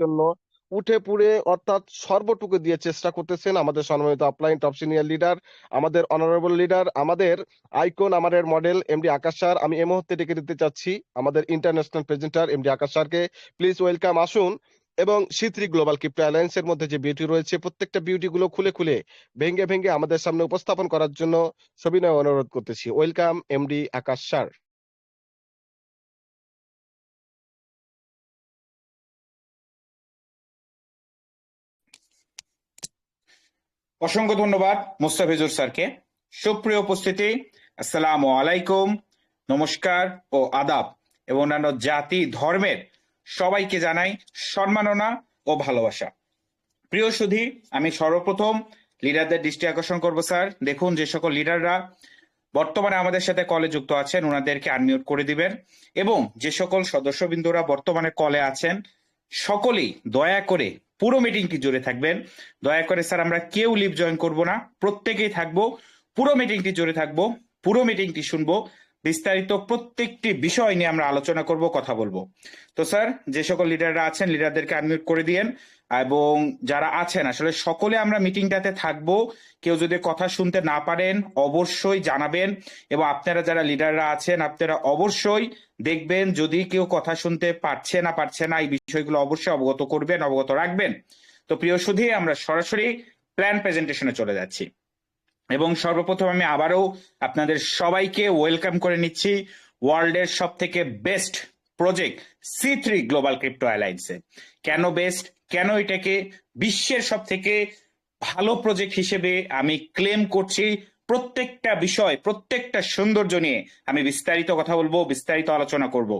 জন্য উঠে পুড়ে অর্থাৎ সর্বটুকু দিয়ে চেষ্টা করতেছেন আমাদের সম্মানিত আপলাইন টপ সিনিয়র লিডার, আমাদের অনারেবল লিডার, আমাদের আইকন, আমাদের মডেল এমডি আকাশ স্যার। আমি এই মুহূর্তে ডেকে দিতে চাচ্ছি আমাদের ইন্টারন্যাশনাল প্রেজেন্টার এমডি আকাশ স্যারকে। প্লিজ ওয়েলকাম, আসুন। এবং সি3 গ্লোবাল ক্রিপ্টো অ্যালায়েন্সের মধ্যে যে বিউটি রয়েছে প্রত্যেকটা বিউটি গুলো খুলে খুলে ভেঙে ভেঙে আমাদের সামনে উপস্থাপন করার জন্য সবিনয় অনুরোধ করতেছি। ওয়েলকাম এমডি আকাশ স্যার। অসংখ্য ধন্যবাদ মোস্তাফিজুর স্যারকে। সুপ্রিয় উপস্থিতি, আসসালামু আলাইকুম, নমস্কার ও আদাব এবং অন্যান্য জাতি ধর্মের সবাইকে জানাই সম্মাননা ও ভালোবাসা। প্রিয় সুধী, আমি সর্বপ্রথম লিডারদের দৃষ্টি আকর্ষণ করব স্যার। দেখুন, যে সকল লিডাররা বর্তমানে আমাদের সাথে কলে যুক্ত আছেন ওনাদেরকে আনমিউট করে দিবেন, এবং যে সকল সদস্যবৃন্দরা বর্তমানে কলে আছেন সকলেই দয়া করে পুরো মিটিংটি জুড়ে থাকবেন। দয়া করে স্যার, আমরা কেউ লিভ জয়েন করব না, প্রত্যেকেই থাকবো, পুরো মিটিংটি জুড়ে থাকবো, পুরো মিটিংটি শুনবো, বিস্তারিত প্রত্যেকটি বিষয় নিয়ে আমরা আলোচনা করব, কথা বলবো। তো স্যার, যে সকল লিডাররা আছেন লিডারদেরকে আনমিউট করে দিয়েন, এবং যারা আছেন আসলে সকলে আমরা মিটিংটাতে থাকবো। কেউ যদি কথা শুনতে না পারেন অবশ্যই জানাবেন, এবং আপনারা যারা লিডাররা আছেন আপনারা অবশ্যই দেখবেন যদি কেউ কথা শুনতে পারছে না এই বিষয়গুলো অবশ্যই অবগত করবেন, অবগত রাখবেন। তো প্রিয় সুধী, আমরা সরাসরি প্ল্যান প্রেজেন্টেশনে চলে যাচ্ছি, এবং সর্বপ্রথম আমি আবারও আপনাদের সবাইকে ওয়েলকাম করে নিচ্ছি ওয়ার্ল্ডের সব থেকে বেস্ট প্রজেক্ট সি3 গ্লোবাল ক্রিপ্টো অ্যালায়েন্সে। কেন বেস্ট, কেন এটাকে বিশ্বের সব থেকে ভালো প্রজেক্ট হিসেবে আমি ক্লেম করছি, প্রত্যেকটা বিষয় প্রত্যেকটা সৌন্দর্য নিয়ে আমি বিস্তারিত কথা বলবো, বিস্তারিত আলোচনা করব।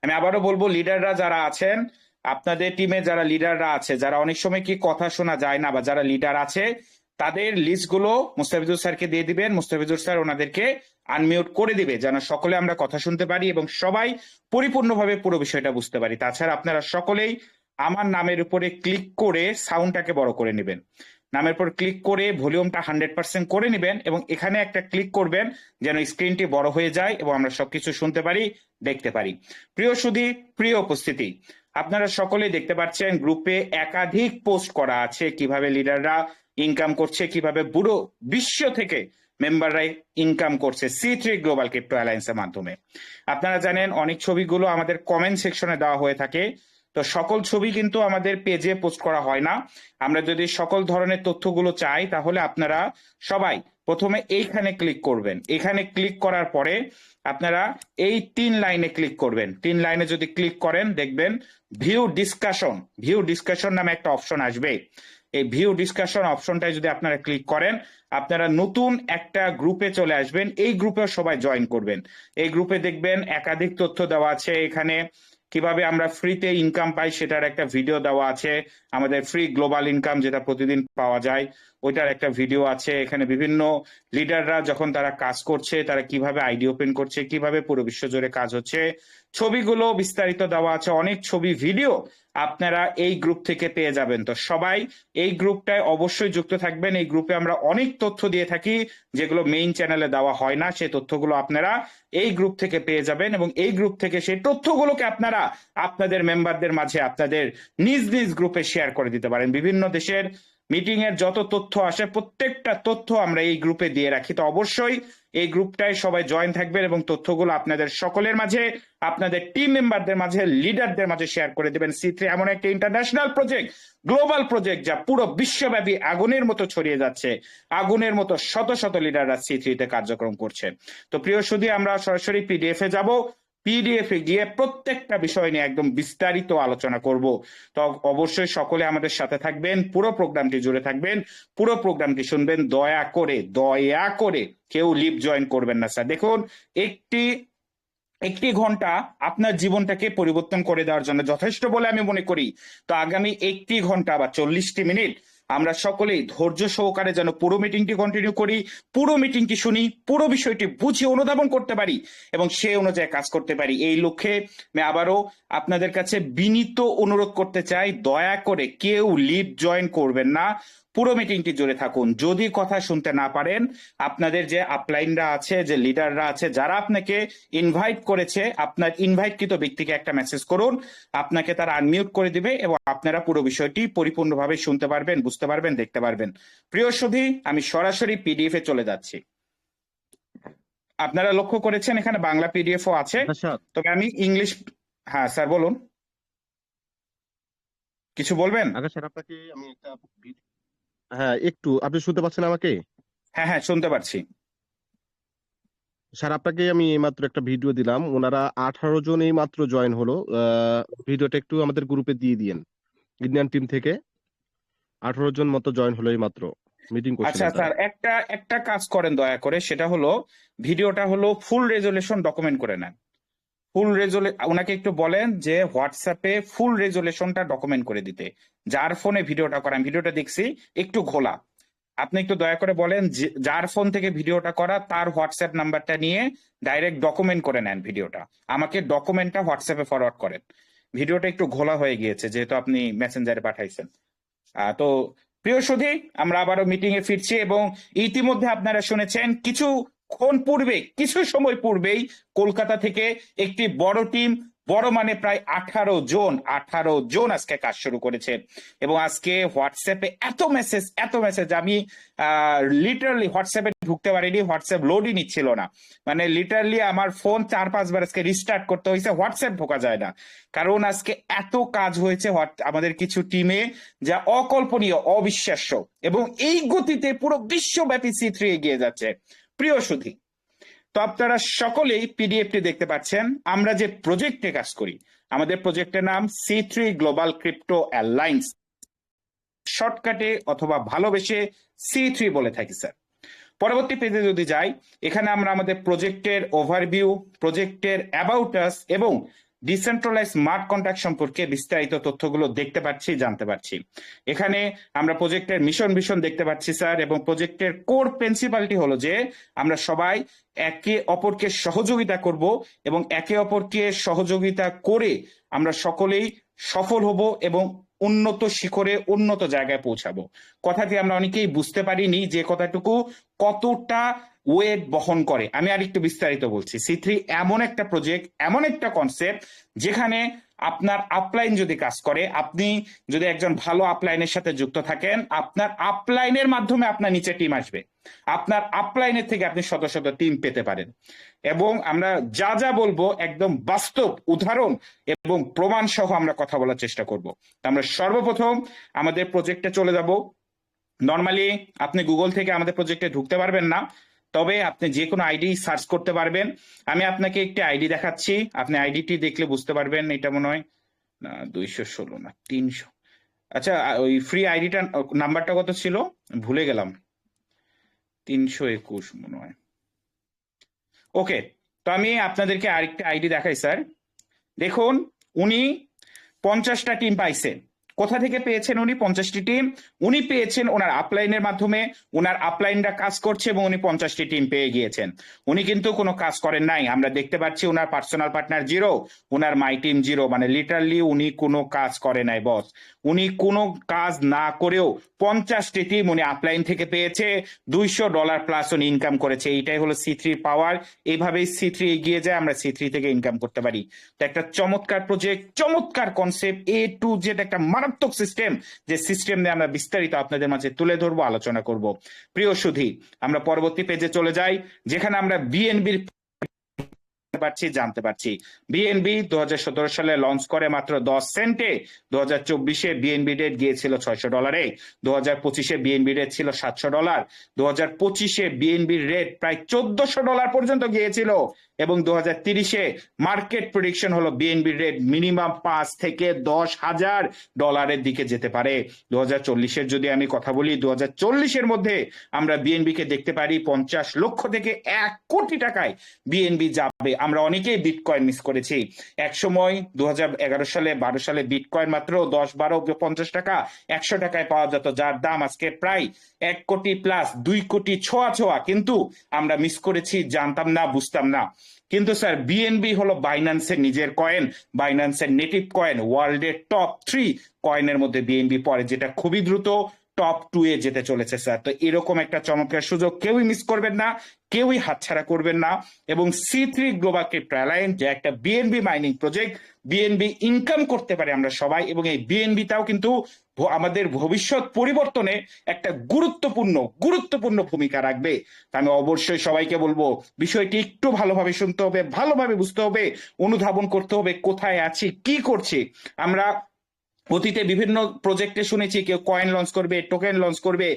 আমি আবারও বলবো, লিডাররা যারা আছেন, আপনাদের টিমে যারা লিডাররা আছে, যারা অনেক সময় কি কথা শোনা যায় না বা যারা লিডার আছে, তাদের লিস্টগুলো মুস্তাফিজুর স্যারকে দিয়ে দিবেন। মুস্তাফিজুর স্যার ওনাদেরকে আনমিউট করে দিবে যেন সকলে আমরা কথা শুনতে পারি এবং সবাই পরিপূর্ণভাবে পুরো বিষয়টা বুঝতে পারি। তাছাড়া আপনারা সকলেই আমার নামের উপরে ক্লিক করে সাউন্ডটাকে বড় করে নেবেন, নামের উপর ক্লিক করে ভলিউমটা 100% করে নেবেন, এবং এখানে একটা ক্লিক করবেন যেন স্ক্রিনটি বড় হয়ে যায় এবং আমরা সবকিছু শুনতে পারি, দেখতে পারি। প্রিয় সুধী, প্রিয় উপস্থিতি, আপনারা সকলেই দেখতে পাচ্ছেন গ্রুপে একাধিক পোস্ট করা আছে কিভাবে লিডাররা ইনকাম করছে, কিভাবে পুরো বিশ্ব থেকে মেম্বাররাই ইনকাম করছে সি3 গ্লোবাল ক্রিপ্টো অ্যালায়েন্সের মাধ্যমে। আপনারা জানেন অনেক ছবিগুলো আমাদের কমেন্ট সেকশনে দেওয়া হয়ে থাকে, তো সকল ছবি কিন্তু আমাদের পেজে পোস্ট করা হয় না। আমরা যদি সকল ধরনের তথ্যগুলো চাই তাহলে আপনারা সবাই প্রথমে এইখানে ক্লিক করবেন। এখানে ক্লিক করার পরে আপনারা এই 3 লাইনে ক্লিক করবেন। 3 লাইনে যদি ক্লিক করেন দেখবেন ভিউ ডিসকাশন নামে একটা অপশন আসবে। এই ভিউ ডিসকাশন অপশনটায় যদি আপনারা ক্লিক করেন আপনারা নতুন একটা গ্রুপে চলে আসবেন। এই গ্রুপে সবাই জয়েন করবেন। এই গ্রুপে দেখবেন একাধিক তথ্য দেওয়া আছে। এখানে কিভাবে আমরা ফ্রিতে ইনকাম পাই সেটার একটা ভিডিও দেওয়া আছে, আমাদের ফ্রি গ্লোবাল ইনকাম যেটা প্রতিদিন পাওয়া যায় ওইটার একটা ভিডিও আছে। এখানে বিভিন্ন লিডাররা যখন তারা কাজ করছে তারা কিভাবে আইডি ওপেন করছে, কিভাবে পুরো বিশ্ব জুড়ে কাজ হচ্ছে, ছবিগুলো বিস্তারিত দেওয়া আছে, অনেক ছবি ভিডিও আপনারা এই গ্রুপ থেকে পেয়ে যাবেন। তো সবাই এই গ্রুপটায় অবশ্যই যুক্ত থাকবেন। এই গ্রুপে আমরা অনেক তথ্য দিয়ে থাকি যেগুলো মেইন চ্যানেলে দেওয়া হয় না, সেই তথ্যগুলো আপনারা এই গ্রুপ থেকে পেয়ে যাবেন, এবং এই গ্রুপ থেকে সেই তথ্যগুলোকে আপনারা আপনাদের মেম্বারদের মাঝে আপনাদের নিজ নিজ গ্রুপে শেয়ার করে দিতে পারেন। বিভিন্ন দেশের মিটিং এর যত তথ্য আসে প্রত্যেকটা তথ্য আমরা এই গ্রুপে দিয়ে রাখি। তো অবশ্যই এই গ্রুপটায় সবাই জয়েন থাকবেন এবং তথ্যগুলো আপনাদের সকলের মাঝে, আপনাদের টিম মেম্বারদের মাঝে, লিডারদের মাঝে শেয়ার করে দেবেন। সি3 এমন একটা ইন্টারন্যাশনাল প্রজেক্ট, গ্লোবাল প্রজেক্ট যা পুরো বিশ্বব্যাপী আগুনের মতো ছড়িয়ে যাচ্ছে। আগুনের মতো শত শত লিডাররা সি3 তে কার্যক্রম করছে। তো প্রিয় সুধী, আমরা সরাসরি পিডিএফ এ যাব। পিডিএফ এ গিয়ে প্রত্যেকটা বিষয় নিয়ে একদম বিস্তারিত আলোচনা করব। তো অবশ্যই সকলে আমাদের সাথে থাকবেন, পুরো প্রোগ্রামটি জুড়ে থাকবেন, পুরো প্রোগ্রামটি শুনবেন। দয়া করে কেউ লিভ জয়েন করবেন না স্যার। দেখুন, একটি ঘন্টা আপনার জীবনটাকে পরিবর্তন করে দেওয়ার জন্য যথেষ্ট বলে আমি মনে করি। তো আগামী 1টি ঘন্টা বা 40টি মিনিট আমরা সকলেই ধৈর্য সহকারে যেন পুরো মিটিংটি কন্টিনিউ করি, পুরো মিটিংটি শুনি, পুরো বিষয়টি বুঝে অনুধাবন করতে পারি এবং সে অনুযায়ী কাজ করতে পারি। এই লক্ষ্যে আমি আবারও আপনাদের কাছে বিনীত অনুরোধ করতে চাই, দয়া করে কেউ লিভ জয়েন করবেন না। পুরো মিটিংটি জুড়ে থাকুন। যদি কথা শুনতে না পারেন, আপনাদের যে আপলাইনরা আছে, যে লিডাররা আছে, যারা আপনাকে ইনভাইট করেছে, আপনার ইনভাইটকৃত ব্যক্তিকে একটা মেসেজ করুন, আপনাকে তারা আনমিউট করে দিবে এবং আপনারা পুরো বিষয়টি পরিপূর্ণভাবে শুনতে পারবেন, বুঝতে পারবেন, দেখতে পারবেন। প্রিয় সুধী, আমি সরাসরি পিডিএফ এ চলে যাচ্ছি। আপনারা লক্ষ্য করেছেন এখানে বাংলা পিডিএফও আছে, আচ্ছা তবে আমি ইংলিশ। হ্যাঁ স্যার বলুন, কিছু বলবেন? আকাশ স্যার, আপনাকে আমি একটা হ্যাঁ, একটু আপনি শুনতে পাচ্ছেন আমাকে? হ্যাঁ হ্যাঁ, শুনতে পাচ্ছি। স্যার, আপনাকে আমি এইমাত্র একটা ভিডিও দিলাম, ওনারা 18 জন এই মাত্র জয়েন হলো। ভিডিওটা একটু আমাদের গ্রুপে দিয়ে দিয়েন। ইন্ডিয়ান টিম থেকে 18 জন মতো জয়েন হলো এই মাত্র, মিটিং আচ্ছা করছিলেন তারা। স্যার, একটা একটা কাজ করেন দয়া করে, সেটা হলো ভিডিওটা হলো ফুল রেজলিউশন ডকুমেন্ট করে নেন। ওনাকে একটু বলেন যে হোয়াটসঅ্যাপে ফুল রেজলিউশনটা ডকুমেন্ট করে দিতে। যার ফোনে ভিডিওটা করা, আমি ভিডিওটা দেখছি, একটু ঘোলা। আপনি একটু দয়া করে বলেন যার ফোন থেকে ভিডিওটা করা তার হোয়াটসঅ্যাপ নাম্বারটা নিয়ে ডাইরেক্ট ডকুমেন্ট করে নেন ভিডিওটা, আমাকে ডকুমেন্টটা হোয়াটসঅ্যাপে ফরওয়ার্ড করেন। ভিডিওটা একটু ঘোলা হয়ে গিয়েছে যেহেতু আপনি মেসেঞ্জারে পাঠাইছেন। তো প্রিয় সুধী, আমরা আবারও মিটিং এ ফিরছি এবং ইতিমধ্যে আপনারা শুনেছেন কিছুক্ষণ পূর্বে, কিছু সময় পূর্বেই কলকাতা থেকে একটি বড় টিম, বড় মানে প্রায় 18 জন আজকে কাজ শুরু করেছে। এবং আজকে হোয়াটসঅ্যাপে এত মেসেজ আমি লিটারালি হোয়াটসঅ্যাপে ঢুকতে পারিনি, হোয়াটসঅ্যাপ লোডই নিচ্ছিল না। মানে লিটারালি আমার ফোন 4-5 বার আজকে রিস্টার্ট করতে হয়েছে, হোয়াটসঅ্যাপ ঢোকা যায় না। কারণ আজকে এত কাজ হয়েছে আমাদের কিছু টিমে, যা অকল্পনীয়, অবিশ্বাস্য। এবং এই গতিতে পুরো বিশ্বব্যাপী C3 এগিয়ে যাচ্ছে। প্রিয় সুধী, তো আপনারা সকলেই পিডিএফটি দেখতে পাচ্ছেন। আমরা যে প্রজেক্টে কাজ করি, আমাদের প্রজেক্টের নাম C3 গ্লোবাল ক্রিপ্টো অ্যালায়েন্স, শর্টকাটে অথবা ভালোবেসে C3 বলে থাকি স্যার। পরবর্তী পেজে যদি যাই, এখানে আমরা আমাদের প্রজেক্টের ওভারভিউ, প্রজেক্টের অ্যাবাউট আস এবং ডিসেন্ট্রালাইজ স্মার্ট কন্ট্রাক্ট সম্পর্কে বিস্তারিত তথ্যগুলো দেখতে পাচ্ছি, জানতে পারছি। এখানে আমরা প্রজেক্টের মিশন ভিশন দেখতে পাচ্ছি স্যার, এবং প্রজেক্টের কোর প্রিন্সিপালটি হলো যে আমরা সবাই একে অপরকে সহযোগিতা করব এবং একে অপরকে সহযোগিতা করে আমরা সকলেই সফল হব এবং উন্নত শিখরে, উন্নত জায়গায় পৌঁছাবো। কথাটি আমরা অনেকেই বুঝতে পারিনি যে কথাটুকু কতটা ওয়েট বহন করে। আমি আরেকটু বিস্তারিত বলছি। C3 এমন একটা প্রজেক্ট, এমন একটা কনসেপ্ট যেখানে আপনার আপলাইন যদি কাজ করে, আপনি যদি একজন ভালো আপলাইনের সাথে যুক্ত থাকেন, আপনার আপলাইনের মাধ্যমে আপনার নিচে টিম আসবে, আপনার আপলাইনের থেকে আপনি শত শত টিম পেতে পারেন। এবং আমরা যা যা বলবো একদম বাস্তব উদাহরণ এবং প্রমাণ সহ আমরা কথা বলার চেষ্টা করব। আমরা সর্বপ্রথম আমাদের প্রজেক্টে চলে যাব। নর্মালি আপনি গুগল থেকে আমাদের প্রজেক্টে ঢুকতে পারবেন না, তবে আপনি যে কোনো আইডি সার্চ করতে পারবেন। আমি আপনাকে একটি আইডি দেখাচ্ছি, আপনি আইডিটি দেখলে বুঝতে পারবেন। এটা মনে হয় না 216 না 300। আচ্ছা, ওই ফ্রি আইডিটা নাম্বারটা কত ছিল ভুলে গেলাম, 321 মনে হয়। ওকে, তো আমি আপনাদেরকে আরেকটা আইডি দেখাই স্যার। দেখুন, উনি 50টা টিম পাইছে। কোথা থেকে পেয়েছেন উনি 50টি টিম? উনি পেয়েছেন ওনার আপলাইনের মাধ্যমে। ওনার আপলাইনরা কাজ করছে এবং উনি 50টি টিম পেয়ে গিয়েছেন। উনি কিন্তু কোনো কাজ করেন নাই। আমরা দেখতে পাচ্ছি ওনার পার্সোনাল পার্টনার 0, ওনার মাই টিম 0। মানে লিটারালি উনি কোনো কাজ করে নাই বস। উনি কোনো কাজ না করেও 50টি টিম উনি আপলাইন থেকে পেয়েছে, $200 প্লাস উনি ইনকাম করেছে। এইটাই হলো C3 পাওয়ার। এইভাবেই C3 এগিয়ে যায়, আমরা C3 থেকে ইনকাম করতে পারি। তো একটা চমৎকার প্রজেক্ট, চমৎকার কনসেপ্ট, A to Z একটা মারাত্মক সিস্টেম, যে সিস্টেম নিয়ে আমরা বিস্তারিত আপনাদের মাঝে তুলে ধরবো, আলোচনা করব। প্রিয় সুধী, আমরা পরবর্তী পেজে চলে যাই, যেখানে আমরা বিএনবির জানতে পারছি। বিএনবি 2017 সালে লঞ্চ করে মাত্র 10 সেন্টে। 2024-এ বিএনবি রেট গিয়েছিল $600, 2025-এ বিএনবি রেট ছিল $700, 2025-এ বিএনবি রেট প্রায় $1400 পর্যন্ত গিয়েছিল, এবং 2030-এ মার্কেট প্রেডিকশন হলো বিএনবি রেট মিনিমাম $5,000 থেকে $10,000 দিকে যেতে পারে। 2040-এর যদি আমি কথা বলি, 2040-এর মধ্যে আমরা বিএনবি কে দেখতে পারি 50 লক্ষ থেকে 1 কোটি টাকায় বিএনবি যাবে। আমরা অনেকেই বিটকয়েন মিস করেছি। এক সময় 2011 সালে 12 সালে বিটকয়েন মাত্র 10, 12, 50 টাকা, 100 টাকায় পাওয়া যেত, যার দাম আজকে প্রায় 1 কোটি প্লাস, 2 কোটি ছোঁয়া। কিন্তু আমরা মিস করেছি, জানতাম না, বুঝতাম না। কিন্তু স্যার, বিএনবি হলো বাইন্যান্সের নিজের কয়েন, বাইন্যান্সের নেটিভ কয়েন। ওয়ার্ল্ডের টপ 3 কয়েনের মধ্যে বিএনবি পড়ে, যেটা খুবই দ্রুত টপ 2 এ যেতে চলেছে স্যার। তো এরকম একটা চমৎকার সুযোগ কেউই মিস করবেন না, কেউই হাতছাড়া করবেন না। এবং C3 গ্লোবাল ক্রিপ্টো অ্যালায়েন্স যে একটা BNB mining project, BNB income করতে পারে আমরা সবাই, এবং এই বিএনবিটাও কিন্তু আমাদের ভবিষ্যৎ পরিবর্তনে একটা গুরুত্বপূর্ণ ভূমিকা রাখবে। তা আমি অবশ্যই সবাইকে বলবো বিষয়টি একটু ভালোভাবে শুনতে হবে, ভালোভাবে বুঝতে হবে, অনুধাবন করতে হবে কোথায় আছি, কি করছি। আমরা অতীতে বিভিন্ন প্রজেক্টে শুনেছি কেউ কয়েন লঞ্চ করবে, টোকেন লঞ্চ করবে,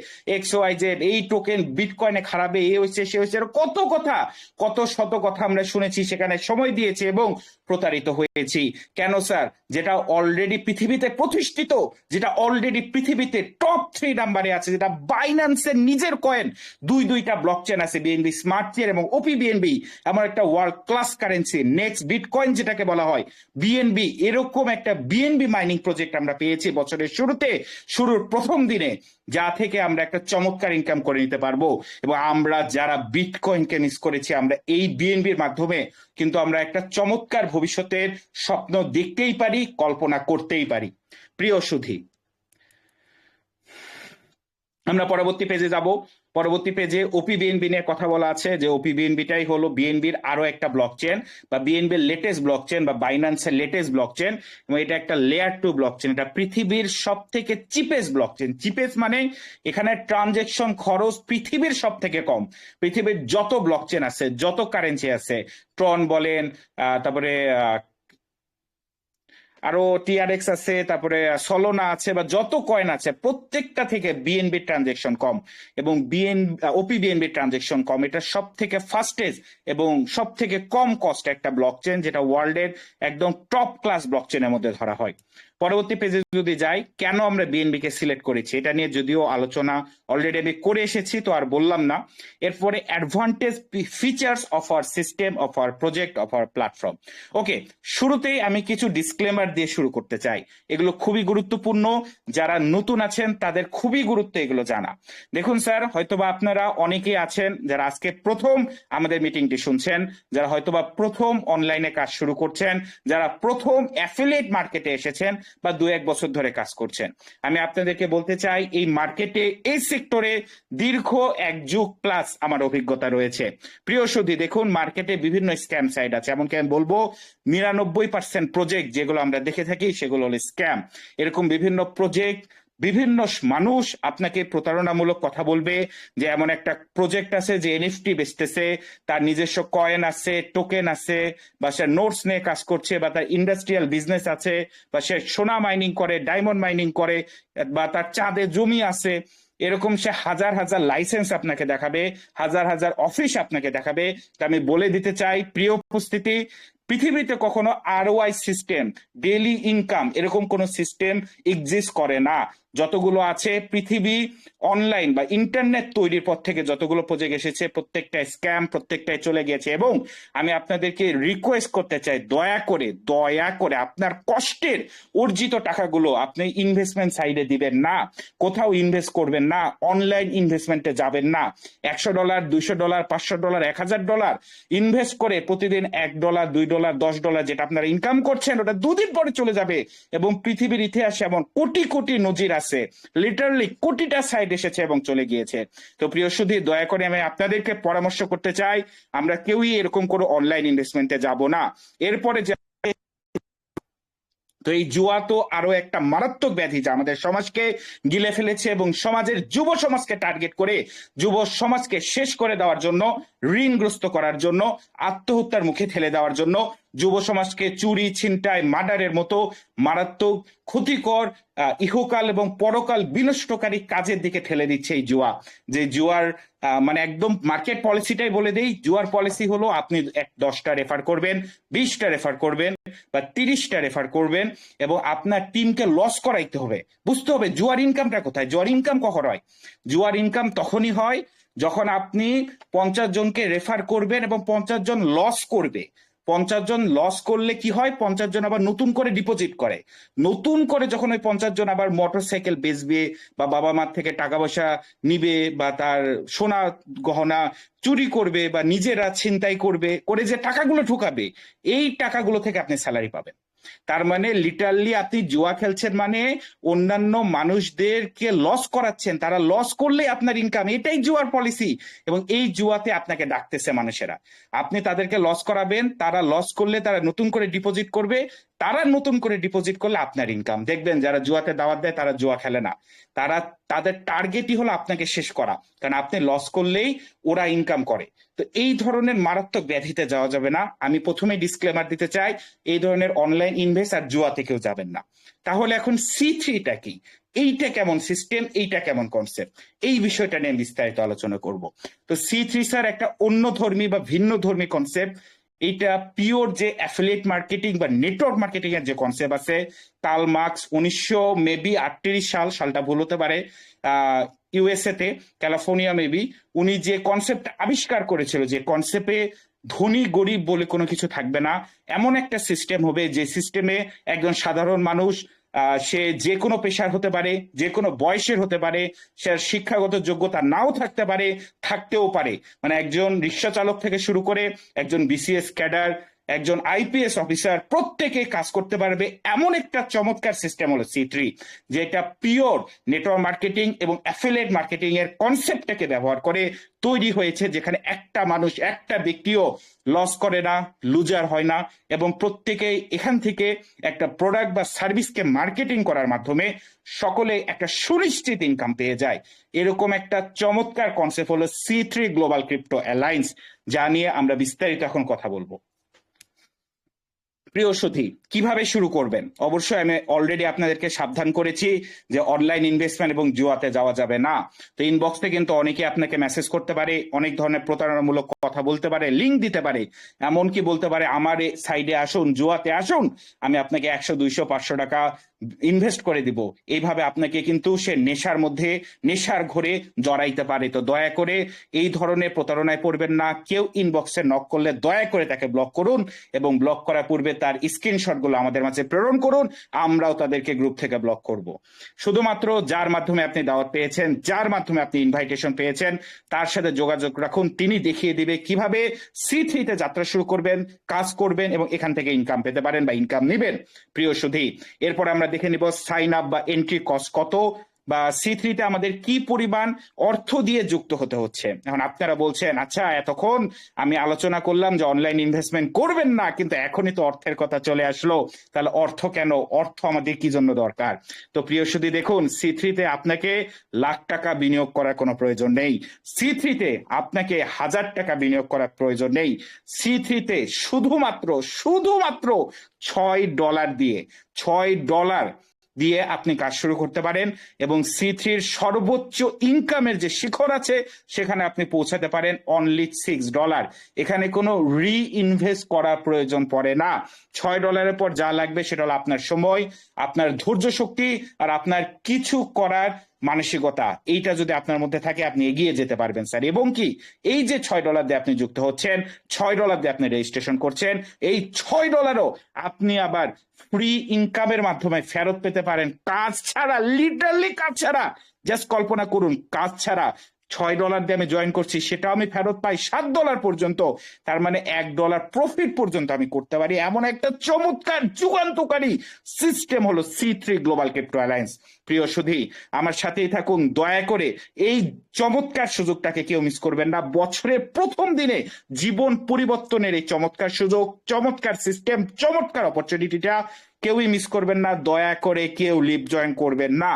XYZ, এই টোকেন বিটকয়েনে খারাপে, এ হচ্ছে সে হচ্ছে, কত কথা, কত শত কথা আমরা শুনেছি, সেখানে সময় দিয়েছি এবং প্রতারিত হয়েছি। কেন স্যার? যেটা অলরেডি পৃথিবীতে প্রতিষ্ঠিত, যেটা অলরেডি পৃথিবীতে টপ 3 নাম্বারে আছে, যেটা বাইন্যান্সের নিজের কয়েন, দুইটা ব্লকচেন আছে, বিএনবি স্মার্ট চেয়ার এবং ওপি বিএনবি, এমন একটা world class currency, next bitcoin যেটাকে বলা হয়, বিএনবি, এরকম একটা বিএনবি মাইনিং প্রজেক্ট আমরা পেয়েছি বছরের শুরুর প্রথম দিনে, যা থেকে আমরা একটা চমৎকার ইনকাম করে নিতে পারবো। এবং আমরা যারা বিটকয়েনকে মিস করেছি, আমরা এই বিএনবির মাধ্যমে কিন্তু আমরা একটা চমৎকার ভবিষ্যতের স্বপ্ন দেখতেই পারি, কল্পনা করতেই পারি। প্রিয় সুধী, আমরা পরবর্তী পেজে যাব। পরবর্তী পেজে ওপি বিএনবি নিয়ে কথা বলা আছে, যে ওপি বিএনবিটাই হলো বিএনবির আরো একটা ব্লকচেন, বা বিএনবির লেটেস্ট ব্লকচেন, বা বাইন্যান্সের লেটেস্ট ব্লকচেন, এবং এটা একটা লেয়ার 2 ব্লকচেন। এটা পৃথিবীর সব থেকে চিপেস্ট ব্লকচেন। চিপেস্ট মানে এখানে ট্রানজেকশন খরচ পৃথিবীর সব থেকে কম। পৃথিবীর যত ব্লকচেন আছে, যত কারেন্সি আছে, ট্রন বলেন, তারপরে আরো টিআরএক্স আছে, তারপরে সলোনা আছে, বা যত কয়েন আছে প্রত্যেকটা থেকে বিএনবি ট্রানজেকশন কম, এবং ওপি বিএনবি ট্রানজেকশন কম। এটা সব থেকে ফাস্টেস্ট এবং সব থেকে কম কস্ট একটা ব্লকচেন, যেটা ওয়ার্ল্ডের একদম টপ ক্লাস ব্লকচেনের মধ্যে ধরা হয়। পরবর্তী পেজে যদি যাই, কেন আমরা বিএনবি কে সিলেক্ট করেছি, এটা নিয়ে যদিও আলোচনা অলরেডি আমি করে এসেছি, তো আর বললাম না। এরপরে advantage, features of our system, of our project, of our platform. Okay, শুরুতেই আমি কিছু ডিসক্লেমার দিয়ে শুরু করতে চাই। এগুলো খুবই গুরুত্বপূর্ণ, যারা নতুন আছেন তাদের খুবই গুরুত্ব এগুলো জানা। দেখুন স্যার, হয়তোবা আপনারা অনেকেই আছেন যারা আজকে প্রথম আমাদের মিটিংটি শুনছেন, যারা হয়তোবা প্রথম অনলাইনে কাজ শুরু করছেন, যারা প্রথম অ্যাফিলিয়েট মার্কেটে এসেছেন, বা 2-1 বছর ধরে কাজ করছেন। আমি আপনাদেরকে বলতে চাই, এই মার্কেটে, এই সেক্টরে দীর্ঘ 1 যুগ প্লাস আমার অভিজ্ঞতা রয়েছে। প্রিয় সুধী, দেখুন মার্কেটে বিভিন্ন স্ক্যাম সাইট আছে, এমনকি আমি বলবো 99% প্রজেক্ট যেগুলো আমরা দেখে থাকি সেগুলো হলো স্ক্যাম। এরকম বিভিন্ন প্রজেক্ট, বিভিন্ন মানুষ আপনাকে প্রতারণামূলক কথা বলবে, যে এমন একটা প্রজেক্ট আছে যে এনএফটি বেচতেছে, তার নিজস্ব কয়েন আছে, টোকেন আছে, বা সে নোটস নিয়ে কাজ করছে, বা তার ইন্ডাস্ট্রিয়াল বিজনেস আছে, বা সে সোনা মাইনিং করে, ডায়মন্ড মাইনিং করে, বা তার চাঁদে জমি আছে। এরকম সে হাজার হাজার লাইসেন্স আপনাকে দেখাবে, হাজার হাজার অফিস আপনাকে দেখাবে। তা আমি বলে দিতে চাই, প্রিয় উপস্থিতি, পৃথিবীতে কখনো আরওআই সিস্টেম, ডেইলি ইনকাম, এরকম কোন সিস্টেম এক্সিস্ট করে না। যতগুলো আছে পৃথিবী অনলাইন বা ইন্টারনেট তৈরির পর থেকে যতগুলো প্রজেক্ট এসেছে, প্রত্যেকটাই স্ক্যাম, প্রত্যেকটাই চলে গেছে। এবং আমি আপনাদেরকে রিকোয়েস্ট করতে চাই, দয়া করে আপনার কষ্টের অর্জিত টাকাগুলো আপনি ইনভেস্টমেন্ট সাইডে দিবেন না, কোথাও ইনভেস্ট করবেন না, অনলাইন ইনভেস্টমেন্টে যাবেন না। $100, $200, $500, $1000 ইনভেস্ট করে প্রতিদিন $1, $2, $10 যেটা আপনারা ইনকাম করছেন, ওটা 2 দিন পরে চলে যাবে। এবং পৃথিবীর ইতিহাসে এমন কোটি কোটি নজির আছে, লিটারালি কোটিটা সাইট এসেছে এবং চলে গিয়েছে। তো প্রিয় সুধী, দয়া করে আমি আপনাদেরকে পরামর্শ করতে চাই, আমরা কেউই এরকম কোনো অনলাইন ইনভেস্টমেন্টে যাব না। এরপরে তো এই জুয়া তো আরো একটা মারাত্মক ব্যাধি, যা আমাদের সমাজকে গিলে ফেলেছে, এবং সমাজের যুব সমাজকে টার্গেট করে যুব সমাজকে শেষ করে দেওয়ার জন্য, ঋণগ্রস্ত করার জন্য, আত্মহত্যার মুখে ঠেলে দেওয়ার জন্য, যুব সমাজকে চুরি, ছিনতাই, মার্ডারের মতো মারাত্মক ক্ষতিকর ইহকাল এবং পরকাল বিনষ্টকারী কাজের দিকে ঠেলে দিচ্ছে এই জুয়া। যে জুয়ার মানে একদম মার্কেট পলিসিটাই বলে দেই, জুয়ার পলিসি হলো আপনি 10টা রেফার করবেন, 20টা রেফার করবেন, বা 30টা রেফার করবেন, এবং আপনার টিমকে লস করাইতে হবে। বুঝতে হবে জুয়ার ইনকামটা কোথায়। জুয়ার ইনকাম কখন হয়? জুয়ার ইনকাম তখনই হয় যখন আপনি 50 জনকে রেফার করবেন এবং 50 জন লস করবে। 50 জন লস করলে কি হয়, 50 জন আবার নতুন করে ডিপোজিট করে, নতুন করে যখন ওই 50 জন আবার মোটরসাইকেল বেচবে, বা বাবা মার থেকে টাকা পয়সা নিবে, বা তার সোনা গহনা চুরি করবে, বা নিজেরা ছিনতাই করবে, করে যে টাকাগুলো ঢুকাবে, এই টাকাগুলো থেকে আপনি স্যালারি পাবেন। তার মানে লিটারলি আপনি জুয়া খেলছেন, মানে অন্যান্য মানুষদেরকে লস করাচ্ছেন, তারা লস করলে আপনার ইনকাম, এটাই জুয়ার পলিসি। এবং এই জুয়াতে আপনাকে ডাকতেছে মানুষেরা, আপনি তাদেরকে লস করাবেন, তারা লস করলে তারা নতুন করে ডিপোজিট করবে, তারা নতুন করে ডিপোজিট করলে আপনার ইনকাম। দেখবেন যারা জুয়াতে দাওয়াত দেয় তারা জুয়া খেলে না, তারা তাদের টার্গেটই হলো আপনাকে শেষ করা, কারণ আপনি লস করলেই ওরা ইনকাম করে। তো এই ধরনের মারাত্মক ব্যাধিতে যাওয়া যাবে না। আমি প্রথমে ডিসক্লেমার দিতে চাই, এই ধরনের অনলাইন ইনভেস্ট আর জুয়াতে কেউ যাবেন না। তাহলে এখন C3টা কি, এইটা কেমন সিস্টেম, এইটা কেমন কনসেপ্ট, এই বিষয়টা নিয়ে বিস্তারিত আলোচনা করব। তো C3 স্যার একটা অন্য ধর্মী বা ভিন্ন ধর্মী কনসেপ্ট। এইটা পিওর যে অ্যাফিলিয়েট মার্কেটিং বা নেটওয়ার্ক মার্কেটিং এর যে কনসেপ্ট আছে, কার্ল মার্কস 1938 সালটা ভুল হতে পারে, ইউএসএ তে ক্যালিফোর্নিয়া মেবি, উনি যে কনসেপ্ট আবিষ্কার করেছিল, যে কনসেপ্টে ধনী গরিব বলে কোনো কিছু থাকবে না, এমন একটা সিস্টেম হবে যে সিস্টেমে একজন সাধারণ মানুষ, সে যে কোনো পেশার হতে পারে, যে কোনো বয়সের হতে পারে, সে শিক্ষাগত যোগ্যতা নাও থাকতে পারে, থাকতেও পারে, মানে একজন রিক্সা চালক থেকে শুরু করে একজন বিসিএস ক্যাডার, একজন আইপিএস অফিসার, প্রত্যেকে কাজ করতে পারবে। এমন একটা চমৎকার সিস্টেম হলো C3, যেটা পিওর নেটওয়ার্ক মার্কেটিং এবং অ্যাফিলিয়েট মার্কেটিং এর কনসেপ্টটাকে ব্যবহার করে তৈরি হয়েছে, যেখানে একটা মানুষ, একটা ব্যক্তিও লস করে না, লুজার হয় না, এবং প্রত্যেকেই এখান থেকে একটা প্রোডাক্ট বা সার্ভিসকে মার্কেটিং করার মাধ্যমে সকলে একটা সুনিশ্চিত ইনকাম পেয়ে যায়। এরকম একটা চমৎকার কনসেপ্ট হলো C3 গ্লোবাল ক্রিপ্টো অ্যালায়েন্স, যা নিয়ে আমরা বিস্তারিত এখন কথা বলবো। প্রিয় সুধী, কিভাবে শুরু করবেন? অবশ্যই আমি অলরেডি আপনাদেরকে সাবধান করেছি যে অনলাইন ইনভেস্টমেন্ট এবং জুয়াতে যাওয়া যাবে না। তো ইনবক্সে কিন্তু অনেকে আপনাকে মেসেজ করতে পারে, অনেক ধরনের প্রতারণামূলক কথা বলতে পারে, লিঙ্ক দিতে পারে, এমনকি বলতে পারে আমার সাইডে আসুন, জুয়াতে আসুন, আমি আপনাকে 100 200 500 টাকা ইনভেস্ট করে দিব। এইভাবে আপনাকে কিন্তু সে নেশার মধ্যে, নেশার ঘরে জড়াইতে পারে। তো দয়া করে এই ধরনের প্রতারণায় পড়বেন না। কেউ ইনবক্সে নক করলে দয়া করে তাকে ব্লক করুন, এবং ব্লক করার পূর্বে তার স্ক্রিনশটগুলো আমাদের মাঝে প্রেরণ করুন, আমরাও তাদেরকে গ্রুপ থেকে ব্লক করব। শুধুমাত্র যার মাধ্যমে আপনি দাওয়াত পেয়েছেন, যার মাধ্যমে আপনি ইনভাইটেশন পেয়েছেন, তার সাথে যোগাযোগ রাখুন। তিনি দেখিয়ে দিবে কিভাবে C3-তে যাত্রা শুরু করবেন, কাজ করবেন এবং এখান থেকে ইনকাম পেতে পারেন বা ইনকাম নেবেন। প্রিয় সুধী, এরপর আমরা দেখে নিব সাইন আপ বা এন্ট্রি কস্ট কত, বা C3-তে আমাদের কি পরিমাণ অর্থ দিয়ে যুক্ত হতে হচ্ছে। এখন আপনারা বলছেন, আচ্ছা এতক্ষণ আমি আলোচনা করলাম যে অনলাইন ইনভেস্টমেন্ট করবেন না, কিন্তু এখনই তো অর্থের কথা চলে আসলো, তাহলে অর্থ কেন? অর্থ আমাদের কি জন্য দরকার? তো প্রিয় সুধী, দেখুন, C3-তে আপনাকে লাখ টাকা বিনিয়োগ করার কোনো প্রয়োজন নেই। C3-তে আপনাকে 1000 টাকা বিনিয়োগ করার প্রয়োজন নেই। C3-তে শুধুমাত্র $6 দিয়ে, $6 দিয়ে আপনি কাজ শুরু করতে পারেন, এবং C3-র সর্বোচ্চ ইনকামের যে শিখর আছে সেখানে আপনি পৌঁছাতে পারেন অনলি $6। এখানে কোনো রি ইনভেস্ট করার প্রয়োজন পড়ে না। $6 পর যা লাগবে সেটা হলো আপনার সময়, আপনার ধৈর্য শক্তি, আর আপনার কিছু করার মানসিকতা। এইটা যদি আপনার মধ্যে থাকে, আপনি এগিয়ে যেতে পারবেন স্যার। এবং কি, এই যে $6 দিয়ে আপনি যুক্ত হচ্ছেন, $6 দিয়ে আপনি রেজিস্ট্রেশন করছেন, এই $6ও আপনি আবার ফ্রি ইনকামের মাধ্যমে ফেরত পেতে পারেন, কাজ ছাড়া, লিটারালি কাজ ছাড়া। জাস্ট কল্পনা করুন, কাজ ছাড়া $6 দিয়ে আমি জয়েন করছি, সেটা আমি ফেরত পাই $7 পর্যন্ত। তার মানে $1 প্রফিট পর্যন্ত আমি করতে পারি। এমন একটা চমৎকার যুগান্তকারী সিস্টেম হলো C3 গ্লোবাল ক্রিপ্টো অ্যালায়েন্স। প্রিয় সুধী, আমার সাথেই থাকুন, দয়া করে এই চমৎকার সুযোগটাকে কেউ মিস করবেন না। বছরের প্রথম দিনে জীবন পরিবর্তনের এই চমৎকার সুযোগ, চমৎকার সিস্টেম, চমৎকার অপরচুনিটিটা কেউই মিস করবেন না। দয়া করে কেউ লিভ জয়েন করবেন না।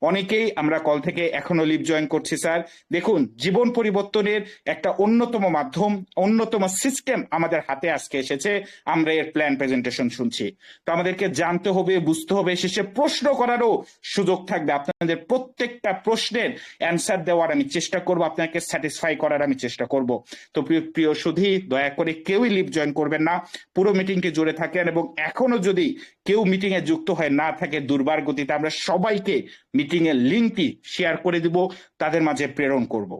অনেকেই আমরা কল থেকে এখনো লিভ জয়েন করছি স্যার। দেখুন, জীবন পরিবর্তনের একটা অন্যতম মাধ্যম, অন্যতম সিস্টেম আমাদের হাতে আজকে এসেছে। আমরা এর প্ল্যান প্রেজেন্টেশন শুনছি। তো আমাদেরকে জানতে হবে, বুঝতে হবে, শেষে প্রশ্ন করারও সুযোগ থাকবে। আপনাদের প্রত্যেকটা প্রশ্নের অ্যান্সার দেওয়ার আমি চেষ্টা করব, আপনাকে স্যাটিসফাই করার আমি চেষ্টা করব। তো প্রিয় সুধী, দয়া করে কেউই লিভ জয়েন করবেন না, পুরো মিটিংটি জুড়ে থাকেন। এবং এখনো যদি কেউ মিটিং এ যুক্ত হয়ে না থাকে, দুর্বার গতিতে আমরা সবাইকে মিটিং এর লিঙ্কটি শেয়ার করে দিব, তাদের মাঝে প্রেরণ করব।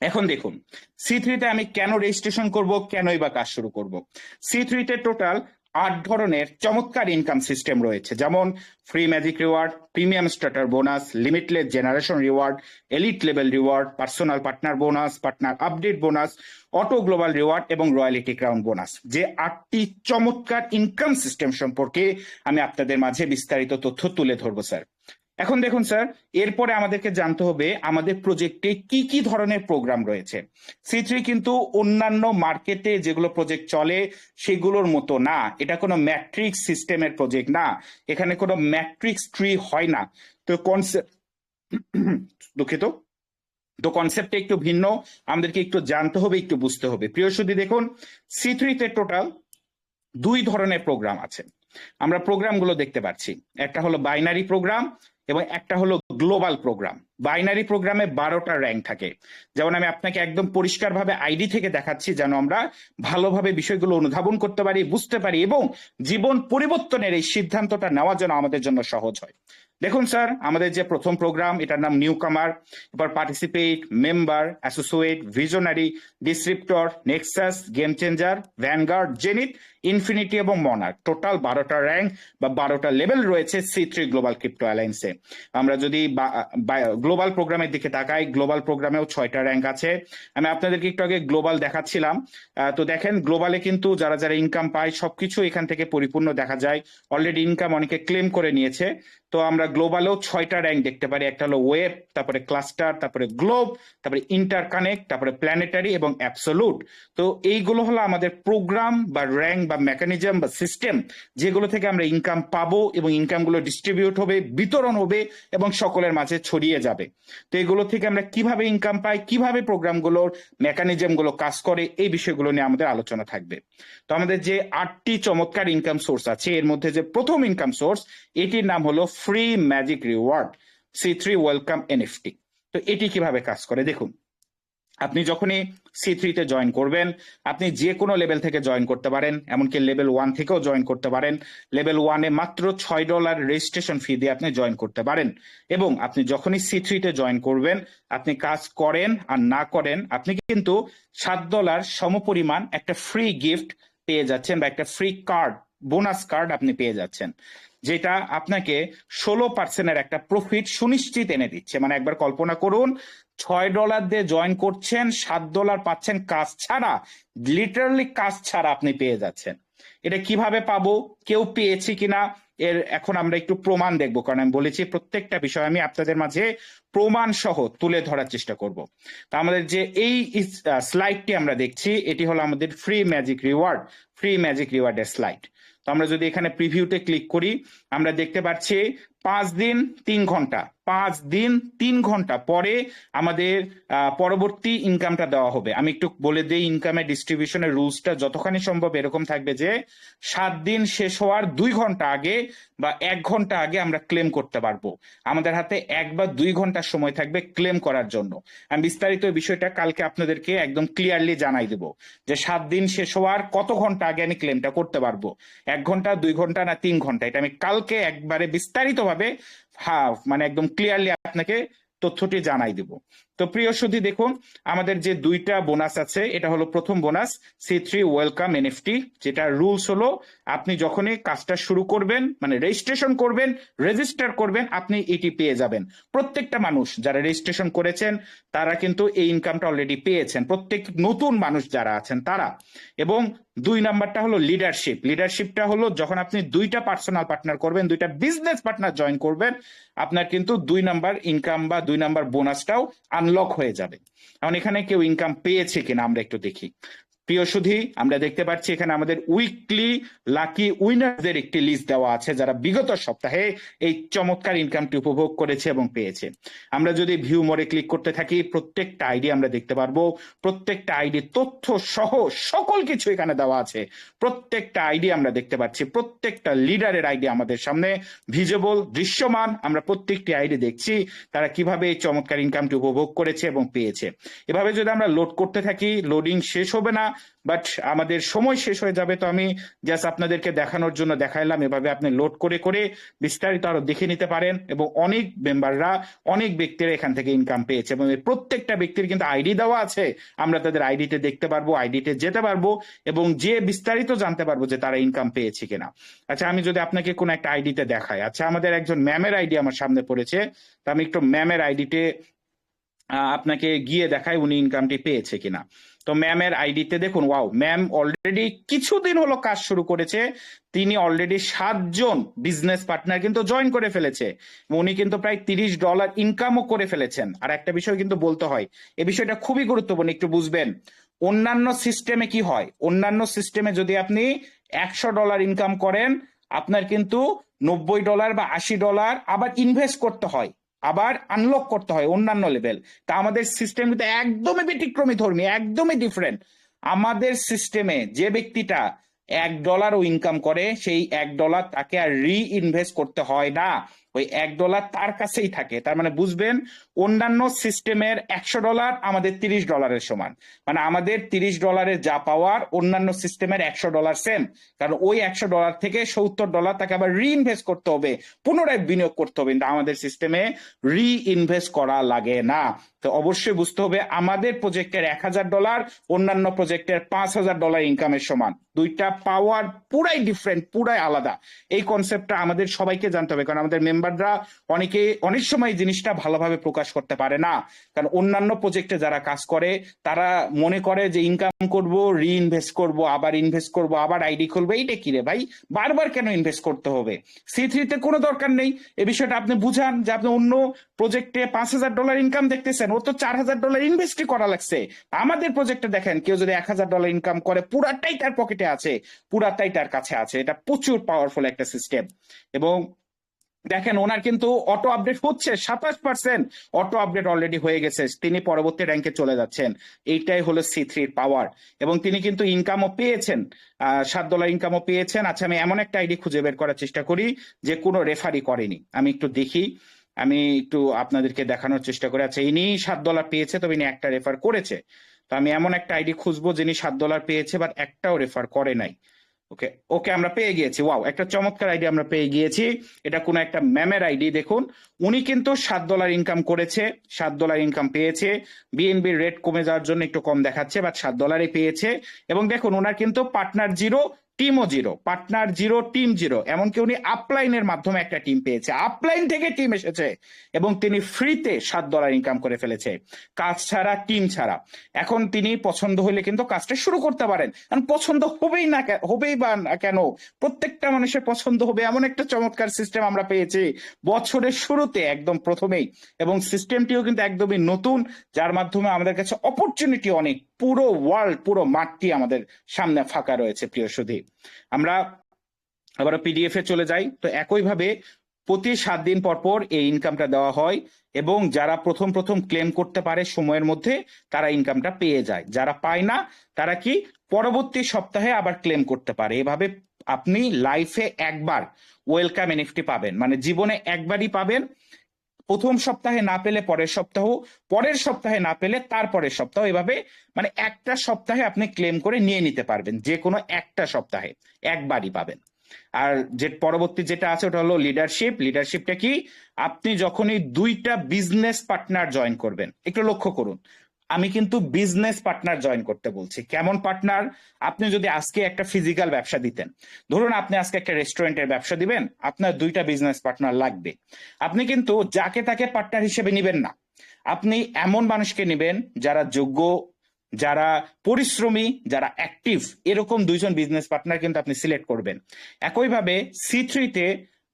এখন দেখুন, C3-তে আমি কেন রেজিস্ট্রেশন করব, কেনই বা কাজ শুরু করব। C3-তে টোটাল 8 ধরনের চমৎকার ইনকাম সিস্টেম রয়েছে, যেমন free magic reward, premium starter bonus, limitless generation reward, elite level reward, personal partner bonus, partner update bonus, auto global reward এবং রয়্যালিটি ক্রাউন বোনাস। যে 8টি চমৎকার ইনকাম সিস্টেম সম্পর্কে আমি আপনাদের মাঝে বিস্তারিত তথ্য তুলে ধরবো স্যার। এখন দেখুন স্যার, এরপরে আমাদেরকে জানতে হবে আমাদের প্রজেক্টে কি কি ধরনের প্রোগ্রাম রয়েছে। C3 কিন্তু অন্যান্য মার্কেটে যেগুলো প্রজেক্ট চলে সেগুলোর মতো না, এটা কোনো ম্যাট্রিক্স সিস্টেমের প্রজেক্ট না, এখানে কোনো ম্যাট্রিক্স ট্রি হয় না। তো কনসেপ্ট দুঃখিত, তো কনসেপ্টটা একটু ভিন্ন, আমাদেরকে একটু জানতে হবে, একটু বুঝতে হবে। প্রিয় সুধী, দেখুন C3 তে টোটাল 2 ধরনের প্রোগ্রাম আছে। আমরা প্রোগ্রামগুলো দেখতে পাচ্ছি, একটা হলো বাইনারি প্রোগ্রাম এবং একটা হলো গ্লোবাল প্রোগ্রাম। বাইনারি প্রোগ্রামে 12টা র্যাঙ্ক থাকে। যেমন আমি আপনাকে একদম পরিষ্কারভাবে আইডি থেকে দেখাচ্ছি, যেন আমরা ভালোভাবে বিষয়গুলো অনুধাবন করতে পারি, বুঝতে পারি এবং জীবন পরিবর্তনের এই সিদ্ধান্তটা নেওয়া যেন আমাদের জন্য সহজ হয়। দেখুন স্যার, আমাদের যে প্রথম প্রোগ্রাম, এটার নাম নিউ কামার, এবার participate, member, associate, visionary, descriptor, Nexus, game changer, vanguard, zenith, infinity এবং মনার্ক। টোটাল 12টা র্যাঙ্ক বা 12টা লেভেল রয়েছে C3 গ্লোবাল ক্রিপ্টো অ্যালায়েন্সে। আমরা যদি গ্লোবাল প্রোগ্রামের দিকে তাকাই, গ্লোবাল প্রোগ্রামেও 6টা র্যাঙ্ক আছে। আমি আপনাদেরকে একটু আগে গ্লোবাল দেখাচ্ছিলাম। তো দেখেন, গ্লোবালে কিন্তু যারা যারা ইনকাম পায় সবকিছু এখান থেকে পরিপূর্ণ দেখা যায়। অলরেডি ইনকাম অনেকে ক্লেম করে নিয়েছে। তো আমরা গ্লোবালেও 6টা র্যাঙ্ক দেখতে পারি। একটা হলো ওয়েব, তারপরে ক্লাস্টার, তারপরে গ্লোব, তারপরে ইন্টারকানেক্ট, তারপরে প্ল্যানেটারি এবং অ্যাবসোলুট। তো এইগুলো হলো আমাদের প্রোগ্রাম বা র্যাঙ্ক বা মেকানিজম বা সিস্টেম, যেগুলো থেকে আমরা ইনকাম পাবো এবং ইনকামগুলো ডিস্ট্রিবিউট হবে, বিতরণ হবে এবং সকলের মাঝে ছড়িয়ে যাবে। তো এগুলো থেকে আমরা কিভাবে ইনকাম পাই, কিভাবে প্রোগ্রামগুলোর মেকানিজমগুলো কাজ করে, এই বিষয়গুলো নিয়ে আমাদের আলোচনা থাকবে। তো আমাদের যে 8টি চমৎকার ইনকাম সোর্স আছে, এর মধ্যে যে প্রথম ইনকাম সোর্স, এটির নাম হলো free magic reward C3 welcome NFT। তো এটি কিভাবে কাজ করে দেখুন। আপনি যখনই C3 তে জয়েন করবেন, আপনি যে কোনো লেভেল থেকে জয়েন করতে পারেন, এমনকি লেভেল 1 থেকেও জয়েন করতে পারেন। লেভেল 1-এ মাত্র $6 রেজিস্ট্রেশন ফি দিয়ে আপনি জয়েন করতে পারেন। এবং আপনি যখনই C3 তে জয়েন করবেন, আপনি কাজ করেন আর না করেন, আপনি কিন্তু $7 সমপরিমাণ একটা ফ্রি গিফট পেয়ে যাচ্ছেন বা একটা ফ্রি কার্ড, বোনাস কার্ড আপনি পেয়ে যাচ্ছেন, যেটা আপনাকে 16% একটা প্রফিট সুনিশ্চিত এনে দিচ্ছে। মানে একবার কল্পনা করুন, $6 দিয়ে জয়েন করছেন, $7 পাচ্ছেন কাজ ছাড়া, লিটারালি কাজ ছাড়া আপনি পেয়ে যাচ্ছেন। এটা কিভাবে পাবো, কেউ পেয়েছি কিনা, এর এখন আমরা একটু প্রমাণ দেখবো, কারণ আমি বলেছি প্রত্যেকটা বিষয় আমি আপনাদের মাঝে প্রমাণ সহ তুলে ধরার চেষ্টা করব। তা আমাদের যে এই স্লাইডটি আমরা দেখছি, এটি হলো আমাদের ফ্রি ম্যাজিক রিওয়ার্ডের স্লাইড। তো আমরা যদি এখানে প্রিভিউতে ক্লিক করি, আমরা দেখতে পাচ্ছি 5 দিন 3 ঘন্টা, 5 দিন 3 ঘন্টা পরে আমাদের পরবর্তী ইনকামটা দেওয়া হবে। আমি একটু বলে দিই, ইনকামের ডিস্ট্রিবিউশনের রুলসটা যতখানি সম্ভব এরকম থাকবে যে 7 দিন শেষ হওয়ার 2 ঘন্টা আগে বা 1 ঘন্টা আগে আমরা ক্লেম করতে পারবো। আমাদের হাতে 1 বা 2 ঘন্টা সময় থাকবে ক্লেম করার জন্য। আমি বিস্তারিত বিষয়টা কালকে আপনাদেরকে একদম ক্লিয়ারলি জানাই দেব যে 7 দিন শেষ হওয়ার কত ঘন্টা আগে আমি ক্লেমটা করতে পারবো, 1 ঘন্টা, 2 ঘন্টা না 3 ঘন্টা, এটা আমি কালকে একবারে বিস্তারিতভাবে মানে একদম ক্লিয়ারলি আপনাকে তথ্যটি জানাই দেব। তো প্রিয় সুধী, দেখুন আমাদের যে 2টা বোনাস আছে, এটা হলো প্রথম বোনাস C3 ওয়েলকাম NFT, যেটা রুলস হলো আপনি যখনই কাজটা শুরু করবেন, মানে রেজিস্ট্রেশন করবেন, রেজিস্টার করবেন, আপনি এটি পেয়ে যাবেন। প্রত্যেকটা মানুষ যারা রেজিস্ট্রেশন করেছেন তারা কিন্তু এই ইনকামটা অলরেডি পেয়েছেন, প্রত্যেক নতুন মানুষ যারা আছেন তারা। এবং 2 নাম্বারটা হলো লিডারশিপটা হলো যখন আপনি 2টা পার্সোনাল পার্টনার করবেন, 2টা বিজনেস পার্টনার জয়েন করবেন, আপনার কিন্তু 2 নাম্বার ইনকাম বা 2 নাম্বার বোনাসটাও আনলক হয়ে যাবে। এখন এখানে কেউ ইনকাম পেয়েছে কিনা আমরা একটু দেখি। প্রিয় সুধী, আমরা দেখতে পাচ্ছি এখানে আমাদের উইকলি লাকি উইনারদের একটি লিস্ট দেওয়া আছে, যারা বিগত সপ্তাহে এই চমৎকার ইনকামটি উপভোগ করেছে এবং পেয়েছে। আমরা যদি ভিউ মোরে ক্লিক করতে থাকি, প্রত্যেকটা আইডি আমরা দেখতে পারবো, প্রত্যেকটা আইডি তথ্য সহ সকল কিছু এখানে দেওয়া আছে। প্রত্যেকটা আইডি আমরা দেখতে পাচ্ছি, প্রত্যেকটা লিডারের আইডি আমাদের সামনে ভিজিবল, দৃশ্যমান। আমরা প্রত্যেকটি আইডি দেখছি তারা কিভাবে এই চমৎকার ইনকামটি উপভোগ করেছে এবং পেয়েছে। এভাবে যদি আমরা লোড করতে থাকি, লোডিং শেষ হবে না, বাট আমাদের সময় শেষ হয়ে যাবে, তো আমি জাস্ট আপনাদেরকে দেখানোর জন্য দেখাইলাম। এভাবে আপনি লোড করে করে বিস্তারিত আরো দেখে নিতে পারেন, এবং অনেক মেম্বাররা, অনেক ব্যক্তিরা এখান থেকে ইনকাম পেয়েছে, এবং এই প্রত্যেকটা ব্যক্তির কিন্তু আইডি দেওয়া আছে। আমরা তাদের আইডিতে দেখতে পারবো, আইডিতে যেতে পারবো, এবং যে বিস্তারিত জানতে পারবো যে তারা ইনকাম পেয়েছে কিনা। আচ্ছা, আমি যদি আপনাকে কোন একটা আইডিতে দেখাই, আচ্ছা আমাদের একজন ম্যামের আইডি আমার সামনে পড়েছে, তো আমি একটু ম্যামের আইডিতে আপনাকে গিয়ে দেখাই উনি ইনকামটি পেয়েছে কিনা। তো ম্যামের আইডিতে দেখুন, ওয়াও, ম্যাম অলরেডি কিছুদিন হলো কাজ শুরু করেছে। তিনি অলরেডি 7 জন বিজনেস পার্টনার কিন্তু জয়েন করে ফেলেছে। উনি কিন্তু প্রায় $30 ইনকামও করে ফেলেছেন। আর একটা বিষয় কিন্তু বলতে হয়, এই বিষয়টা খুবই গুরুত্বপূর্ণ, একটু বুঝবেন। অন্যান্য সিস্টেমে কি হয়, অন্যান্য সিস্টেমে যদি আপনি $100 ইনকাম করেন, আপনার কিন্তু $90 বা $80 আবার ইনভেস্ট করতে হয়, আবার আনলক করতে হয় অন্যান্য লেভেল। তা আমাদের সিস্টেম কিন্তু একদমই ব্যতিক্রমী ধর্মী, একদমই ডিফারেন্ট। আমাদের সিস্টেমে যে ব্যক্তিটা $1 ইনকাম করে, সেই $1 তাকে আর রি ইনভেস্ট করতে হয় না, ওই $1 তার কাছেই থাকে। তার মানে বুঝবেন, অন্যান্য সিস্টেমের $100 আমাদের $30 সমান। মানে আমাদের $30 যা পাওয়ার, অন্যান্য সিস্টেমের $100 সেম। কারণ ওই $100 থেকে $70 তাকে আবার রি ইনভেস্ট করতে হবে, পুনরায় বিনিয়োগ করতে হবে। কিন্তু আমাদের সিস্টেমে রি ইনভেস্ট করা লাগে না। তো অবশ্যই বুঝতে হবে, আমাদের প্রজেক্টের $1000 অন্যান্য প্রজেক্টের $5000 ইনকামের সমান। দুইটা পাওয়ার পুরাই ডিফারেন্ট, পুরাই আলাদা। এই কনসেপ্টটা আমাদের সবাইকে জানতে হবে, কারণ আমাদের মেম্বাররা অনেক সময় জিনিসটা ভালোভাবে প্রকাশ করতে পারে না। কারণ অন্যান্য প্রজেক্টে যারা কাজ করে, তারা মনে করে যে ইনকাম করব, রি ইনভেস্ট করবো, আবার ইনভেস্ট করবো, আবার আইডি খুলবো। এইটা কি রে ভাই, বারবার কেন ইনভেস্ট করতে হবে? C3-তে কোনো দরকার নেই। এই বিষয়টা আপনি বুঝান যে আপনি অন্য প্রজেক্টে $5000 ইনকাম দেখতেছেন, ও তো $4000 ইনভেস্টই করা লাগছে। আমাদের প্রজেক্টে দেখেন, কেউ যদি $1000 ইনকাম করে, পুরাটাই তার পকেটে আছে, পুরাটাই তার কাছে আছে। এটা প্রচুর পাওয়ারফুল একটা সিস্টেম। এবং দেখেন, ওনার কিন্তু অটো আপডেট হচ্ছে, 27% অটো আপডেট অলরেডি হয়ে গেছে, তিনি পরবর্তী র্যাঙ্কে চলে যাচ্ছেন। এইটাই হলো C3-র পাওয়ার। এবং তিনি কিন্তু ইনকামও পেয়েছেন, $7 ইনকামও পেয়েছেন। আচ্ছা, আমি এমন একটা আইডি খুঁজে বের করার চেষ্টা করি যে কোনো রেফারি করেনি, আমি একটু দেখি, আমি একটু আপনাদেরকে দেখানোর চেষ্টা করি। আচ্ছা, ইনি $7 পেয়েছে, তবে ইনি একটা রেফার করেছে। তো আমি এমন একটা আইডি খুঁজবো যিনি $7 পেয়েছে বাট একটাও রেফার করে নাই। ওকে ওকে, আমরা পেয়ে গিয়েছি। ওয়াও, একটা চমৎকার আইডি আমরা পেয়ে গিয়েছি। এটা কোনো একটা ম্যামের আইডি। দেখুন, উনি কিন্তু $7 ইনকাম করেছে, $7 ইনকাম পেয়েছে। বিএনবির রেট কমে যাওয়ার জন্য একটু কম দেখাচ্ছে, বাট $7 পেয়েছে। এবং দেখুন, ওনার কিন্তু পার্টনার 0, টিমও 0, পার্টনার 0, টিম 0। এমনকি উনি আপলাইনের মাধ্যমে একটা টিম পেয়েছে, আপলাইন থেকে টিম এসেছে, এবং তিনি ফ্রিতে $7 ইনকাম করে ফেলেছে, কাজ ছাড়া, টিম ছাড়া। এখন তিনি পছন্দ হলে কিন্তু কাজটা শুরু করতে পারেন। কারণ পছন্দ হবেই না, হবেই বা কেন, প্রত্যেকটা মানুষের পছন্দ হবে, এমন একটা চমৎকার সিস্টেম আমরা পেয়েছি বছরের শুরুতে, একদম প্রথমেই। এবং সিস্টেমটিও কিন্তু একদমই নতুন, যার মাধ্যমে আমাদের কাছে অপরচুনিটি অনেক। পুরো ওয়ার্ল্ড, পুরো মাঠটি আমাদের সামনে ফাঁকা রয়েছে। প্রিয় সুধী, আমরা আবার পিডিএফ-এ চলে যাই। তো একইভাবে প্রতি 7 দিন পর পর এই ইনকামটা দেওয়া হয়, এবং যারা প্রথম প্রথম ক্লেম করতে পারে সময়ের মধ্যে, তারা ইনকামটা পেয়ে যায়। যারা পায় না, তারা কি পরবর্তী সপ্তাহে আবার ক্লেম করতে পারে। এভাবে আপনি লাইফে একবার ওয়েলকাম এনএফটি পাবেন, মানে জীবনে একবারই পাবেন। প্রথম সপ্তাহে না পেলে পরের সপ্তাহ, পরের সপ্তাহে না পেলে তারপরের সপ্তাহ, এভাবে মানে একটা সপ্তাহে আপনি ক্লেম করে নিয়ে নিতে পারবেন, যে কোনো একটা সপ্তাহে একবারই পাবেন। আর যে পরবর্তী যেটা আছে, ওটা হলো লিডারশিপ। লিডারশিপটা কি? আপনি যখনই 2টা বিজনেস পার্টনার জয়েন করবেন, একটু লক্ষ্য করুন, আমি কিন্তু বিজনেস পার্টনার জয়েন করতে বলছি। কেমন পার্টনার? আপনি যদি আজকে একটা ফিজিক্যাল ব্যবসা দিতেন, ধরুন আপনি আজকে একটা রেস্টুরেন্টের ব্যবসা দিবেন, আপনার 2টা বিজনেস পার্টনার লাগবে। আপনি কিন্তু যাকে তাকে পার্টনার হিসেবে নিবেন না, আপনি এমন মানুষকে নেবেন যারা যোগ্য, যারা পরিশ্রমী, যারা অ্যাক্টিভ, এরকম 2জন বিজনেস পার্টনার কিন্তু আপনি সিলেক্ট করবেন। একইভাবে C3-তে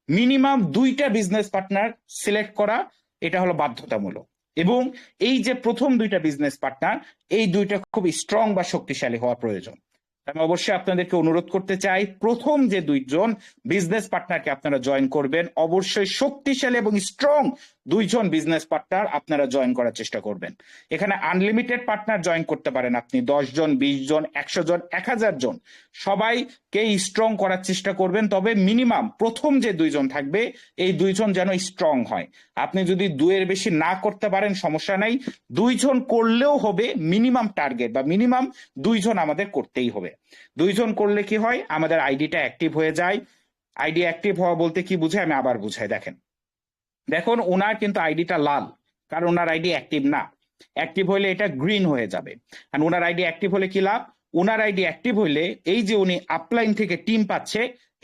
মিনিমাম 2টা বিজনেস পার্টনার সিলেক্ট করা, এটা হলো বাধ্যতামূলক। এবং এই যে প্রথম 2টা বিজনেস পার্টনার, এই 2টা খুব স্ট্রং বা শক্তিশালী হওয়া প্রয়োজন। আমি অবশ্যই আপনাদেরকে অনুরোধ করতে চাই, প্রথম যে দুইজন বিজনেস পার্টনারকে আপনারা জয়েন করবেন, অবশ্যই শক্তিশালী এবং স্ট্রং দুইজন বিজনেস পার্টনার আপনারা জয়েন করার চেষ্টা করবেন। এখানে আনলিমিটেড পার্টনার জয়েন করতে পারেন, আপনি 10 জন, 20 জন, 100 জন, 1000 জন, সবাইকে স্ট্রং করার চেষ্টা করবেন। তবে মিনিমাম প্রথম যে দুইজন থাকবে, এই দুইজন যেন স্ট্রং হয়। আপনি যদি দুইয়ের বেশি না করতে পারেন সমস্যা নাই, দুইজন করলেও হবে। মিনিমাম টার্গেট বা মিনিমাম দুইজন আমাদের করতেই হবে। দুইজন করলে কি হয়, আমাদের আইডিটা অ্যাক্টিভ হয়ে যায়। আইডি অ্যাক্টিভ হওয়া বলতে কি বুঝায় আমি আবার বুঝাই। দেখুন ওনার কিন্তু আইডিটা লাল, কারণ ওনার আইডি অ্যাক্টিভ না। অ্যাক্টিভ হলে এটা গ্রিন হয়ে যাবে। আর ওনার আইডি অ্যাক্টিভ হলে কি লাভ, ওনার আইডি অ্যাক্টিভ হলে এই যে উনি আপলাইন থেকে টিম পাচ্ছে,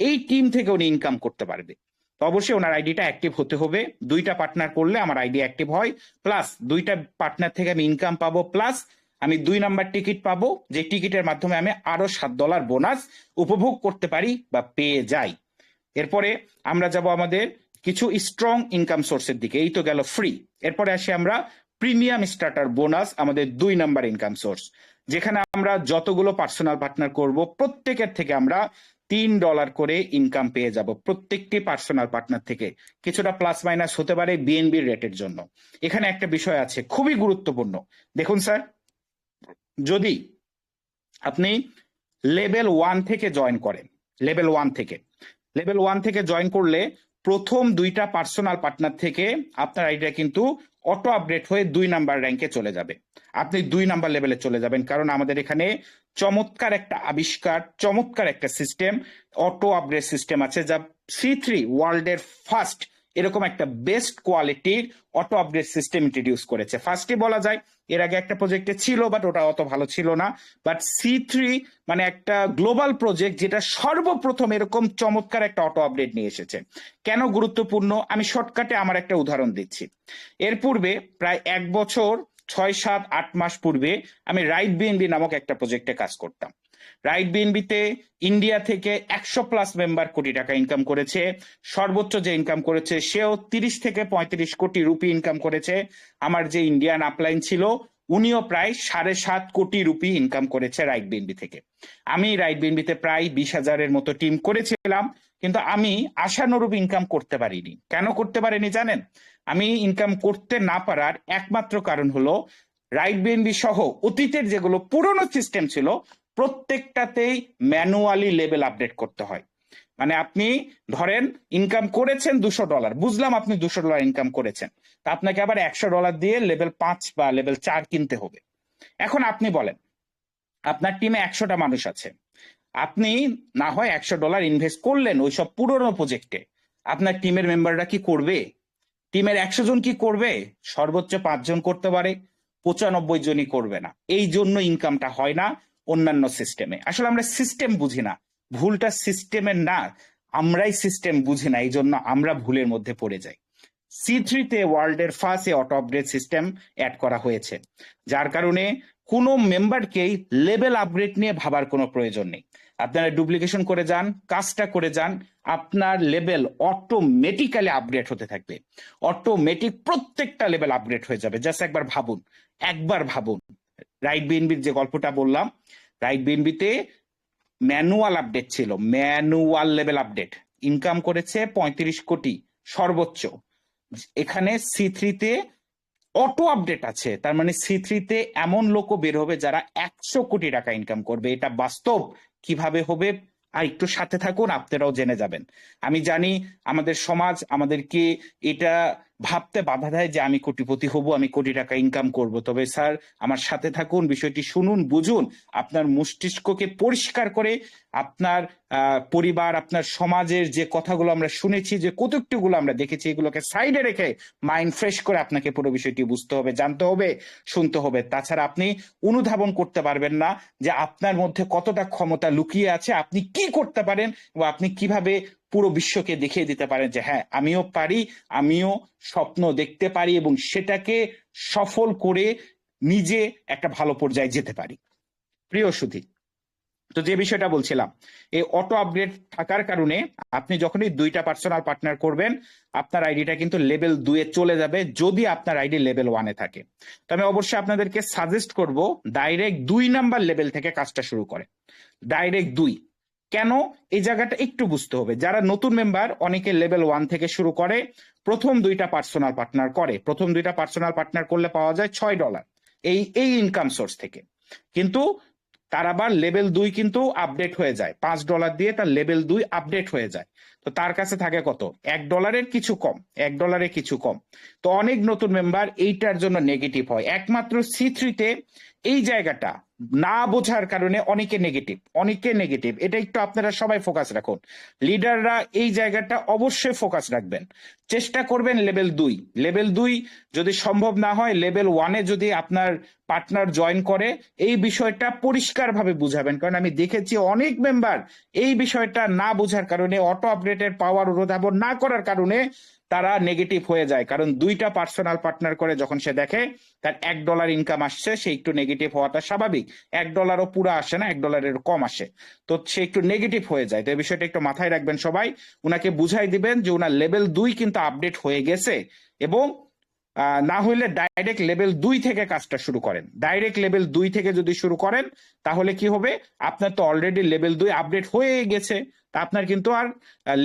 এই টিম থেকে উনি ইনকাম করতে পারবে। তো অবশ্যই ওনার আইডিটা অ্যাক্টিভ হতে হবে। দুইটা পার্টনার করলে আমার আইডি অ্যাক্টিভ হয়, প্লাস দুইটা পার্টনার থেকে আমি ইনকাম পাবো, প্লাস আমি 2 নাম্বার টিকিট পাবো, যে টিকিটের মাধ্যমে আমি আরো $7 বোনাস উপভোগ করতে পারি বা পেয়ে যাই। এরপরে আমরা যাব আমাদের কিছু স্ট্রং ইনকাম সোর্সের দিকে। এই তো গেল ফ্রি। এরপরে আসি আমরা প্রিমিয়াম স্টার্টার বোনাস, আমাদের 2 নাম্বার ইনকাম সোর্স, যেখানে আমরা যতগুলো পার্সোনাল পার্টনার করব প্রত্যেকের থেকে আমরা $3 করে ইনকাম পেয়ে যাব, প্রত্যেকটি পার্সোনাল পার্টনার থেকে। কিছুটা প্লাস মাইনাস হতে পারে বিএনবি রেটের জন্য। এখানে একটা বিষয় আছে খুবই গুরুত্বপূর্ণ। দেখুন স্যার, যদি আপনি লেভেল 1 থেকে জয়েন করেন, লেভেল 1 থেকে জয়েন করলে প্রথম দুইটা পার্সোনাল পার্টনার থেকে আপনার আইডিয়া কিন্তু অটো আপডেট হয়ে 2 নাম্বার র্যাঙ্কে চলে যাবে। আপনি 2 নাম্বার লেভেলে চলে যাবেন, কারণ আমাদের এখানে চমৎকার একটা আবিষ্কার, চমৎকার একটা সিস্টেম, অটো আপডেট সিস্টেম আছে, যা C3 ওয়ার্ল্ডের ফার্স্ট এরকম একটা বেস্ট কোয়ালিটির অটো আপডেট সিস্টেম ইন্ট্রোডিউস করেছে। ফার্স্টে বলা যায়, এর আগে একটা প্রজেক্টে ছিল বাট ওটা অত ভালো ছিল না। বাট C3 মানে একটা গ্লোবাল প্রজেক্ট, যেটা সর্বপ্রথম এরকম চমৎকার একটা অটো আপডেট নিয়ে এসেছে। কেন গুরুত্বপূর্ণ, আমি শর্টকাটে আমার একটা উদাহরণ দিচ্ছি। এর পূর্বে প্রায় 1 বছর 6, 7, 8 মাস পূর্বে আমি রাইট বিএনবি নামক একটা প্রজেক্টে কাজ করতাম। রাইট বিএনবিতে ইন্ডিয়া থেকে 100+ মেম্বার কোটি টাকা ইনকাম করেছে। সর্বোচ্চ যে ইনকাম করেছে সেও 30 থেকে 35 কোটি রুপি ইনকাম করেছে। আমার যে ইন্ডিয়ান আপলাইন ছিল উনিও প্রায় 7.5 কোটি রুপি ইনকাম করেছে রাইট বিএনবি থেকে। আমি রাইট বিএনবিতে প্রায় 20,000-এর মতো টিম করেছিলাম, কিন্তু আমি আশানুরূপ ইনকাম করতে পারিনি। কেন করতে পারিনি জানেন? আমি ইনকাম করতে না পারার একমাত্র কারণ হলো, রাইট বিএনবি সহ অতীতের যেগুলো পুরনো সিস্টেম ছিল প্রত্যেকটাতেই ম্যানুয়ালি লেভেল আপডেট করতে হয়। মানে আপনি ধরেন ইনকাম করেছেন $200, বুঝলাম আপনি $200 ইনকাম করেছেন, তা আপনাকে আবার $100 দিয়ে লেভেল 5 বা লেভেল 4 কিনতে হবে। এখন আপনি বলেন, আপনার টিমে 100টা মানুষ আছে, আপনি না হয় $100 ইনভেস্ট করলেন ওইসব পুরনো প্রজেক্টে, আপনার টিমের মেম্বাররা কি করবে? টিমের 100 জন কি করবে? সর্বোচ্চ 5 জন করতে পারে, 95 জনই করবে না। এই জন্য ইনকামটা হয় না অন্যান্য সিস্টেমে। আসলে আমরা সিস্টেম বুঝি না, ভুলটা সিস্টেমের না, আমরাই সিস্টেম বুঝি না, এই জন্য আমরা ভুলের মধ্যে পড়ে যাই। C3-তে ওয়ার্ল্ডের first auto upgrade system add করা হয়েছে, যার কারণে কোনো মেম্বারকেই লেভেল আপগ্রেড নিয়ে ভাবার কোনো প্রয়োজন নেই। আপনারা ডুপ্লিকেশন করে যান, কাজটা করে যান, আপনার লেভেল অটোমেটিক্যালি আপগ্রেড হতে থাকবে। অটোমেটিক প্রত্যেকটা লেভেল আপগ্রেড হয়ে যাবে। জাস্ট একবার ভাবুন রাইট বিএনবির যে গল্পটা বললাম, রাইট বিএনবিতে ম্যানুয়াল আপডেট ছিল, ম্যানুয়াল লেভেল আপডেট, ইনকাম করেছে 35 কোটি সর্বোচ্চ। এখানে C3-তে অটো আপডেট আছে, তার মানে C3-তে এমন লোকও বের হবে যারা 100 কোটি টাকা ইনকাম করবে। এটা বাস্তব। কিভাবে হবে আর একটু সাথে থাকুন, আপনারাও জেনে যাবেন। আমি জানি আমাদের সমাজ আমাদেরকে এটা ভাবতে বাধা দেয় যে আমি কোটিপতি হব, আমি কোটি টাকা ইনকাম করব। তবে স্যার আমার সাথে থাকুন, বিষয়টি শুনুন, বুঝুন, আপনার মস্তিষ্ককে পরিষ্কার করে আপনার পরিবার, আপনার সমাজের যে কথাগুলো আমরা শুনেছি, যে কৌতুকটিগুলো আমরা দেখেছি, এগুলোকে সাইডে রেখে মাইন্ড ফ্রেশ করে আপনাকে পুরো বিষয়টি বুঝতে হবে, জানতে হবে, শুনতে হবে। তাছাড়া আপনি অনুধাবন করতে পারবেন না যে আপনার মধ্যে কতটা ক্ষমতা লুকিয়ে আছে, আপনি কি করতে পারেন এবং আপনি কিভাবে পুরো বিশ্বকে দেখিয়ে দিতে পারেন যে হ্যাঁ আমিও পারি, আমিও স্বপ্ন দেখতে পারি এবং সেটাকে সফল করে নিজে একটা ভালো পর্যায়ে যেতে পারি। প্রিয় সুধী, তো যে বিষয়টা বলছিলাম, এই অটো আপগ্রেড থাকার কারণে আপনি যখনই 2টা পার্সোনাল পার্টনার করবেন, আপনার আইডিটা কিন্তু লেভেল 2-এ চলে যাবে যদি আপনার আইডি লেভেল 1-এ থাকে। তো আমি অবশ্যই আপনাদেরকে সাজেস্ট করব ডাইরেক্ট 2 নাম্বার লেভেল থেকে কাজটা শুরু করে। ডাইরেক্ট 2 কেন, এই জায়গাটা একটু বুঝতে হবে। যারা নতুন মেম্বার অনেকে লেভেল 1 থেকে শুরু করে, প্রথম 2টা পার্সোনাল পার্টনার করে। প্রথম 2টা পার্সোনাল পার্টনার করলে পাওয়া যায় $6 এই ইনকাম সোর্স থেকে। কিন্তু তার আবার লেভেল 2 কিন্তু আপডেট হয়ে যায়, $5 দিয়ে তার লেভেল 2 আপডেট হয়ে যায়। তো তার কাছে থাকে কত, $1 কিছু কম, $1 কিছু কম। তো অনেক নতুন মেম্বার এইটার জন্য নেগেটিভ হয়। একমাত্র C3-তে এই জায়গাটা না বোঝার কারণে অনেকে নেগেটিভ। এটা একটু আপনারা সবাই ফোকাস রাখুন, লিডাররা এই জায়গাটা অবশ্যই ফোকাস রাখবেন। চেষ্টা করবেন লেভেল 2 যদি সম্ভব না হয় লেভেল 1-এ যদি আপনার পার্টনার জয়েন করে এই বিষয়টা পরিষ্কারভাবে বুঝাবেন। কারণ আমি দেখেছি অনেক মেম্বার এই বিষয়টা না বোঝার কারণে, অটো আপডেটের পাওয়ার অনুধাবন না করার কারণে তারা নেগেটিভ হয়ে যায়। কারণ 2টা পার্সোনাল পার্টনার করে যখন সে দেখে তার $1 ইনকাম আসছে, সে একটু নেগেটিভ হওয়াটা স্বাভাবিক। $1-ও পুরো আসে না, $1-এর কম আসে, তো সে একটু নেগেটিভ হয়ে যায়। তো এই বিষয়টা একটু মাথায় রাখবেন সবাই। উনাকে বুঝাই দিবেন যে উনার লেভেল 2 কিন্তু আপডেট হয়ে গেছে, এবং না হইলে ডাইরেক্ট লেভেল 2 থেকে কাজটা শুরু করেন। ডাইরেক্ট লেভেল 2 থেকে যদি শুরু করেন তাহলে কি হবে, আপনার তো অলরেডি লেভেল 2 আপডেট হয়ে গেছে, তা আপনার কিন্তু আর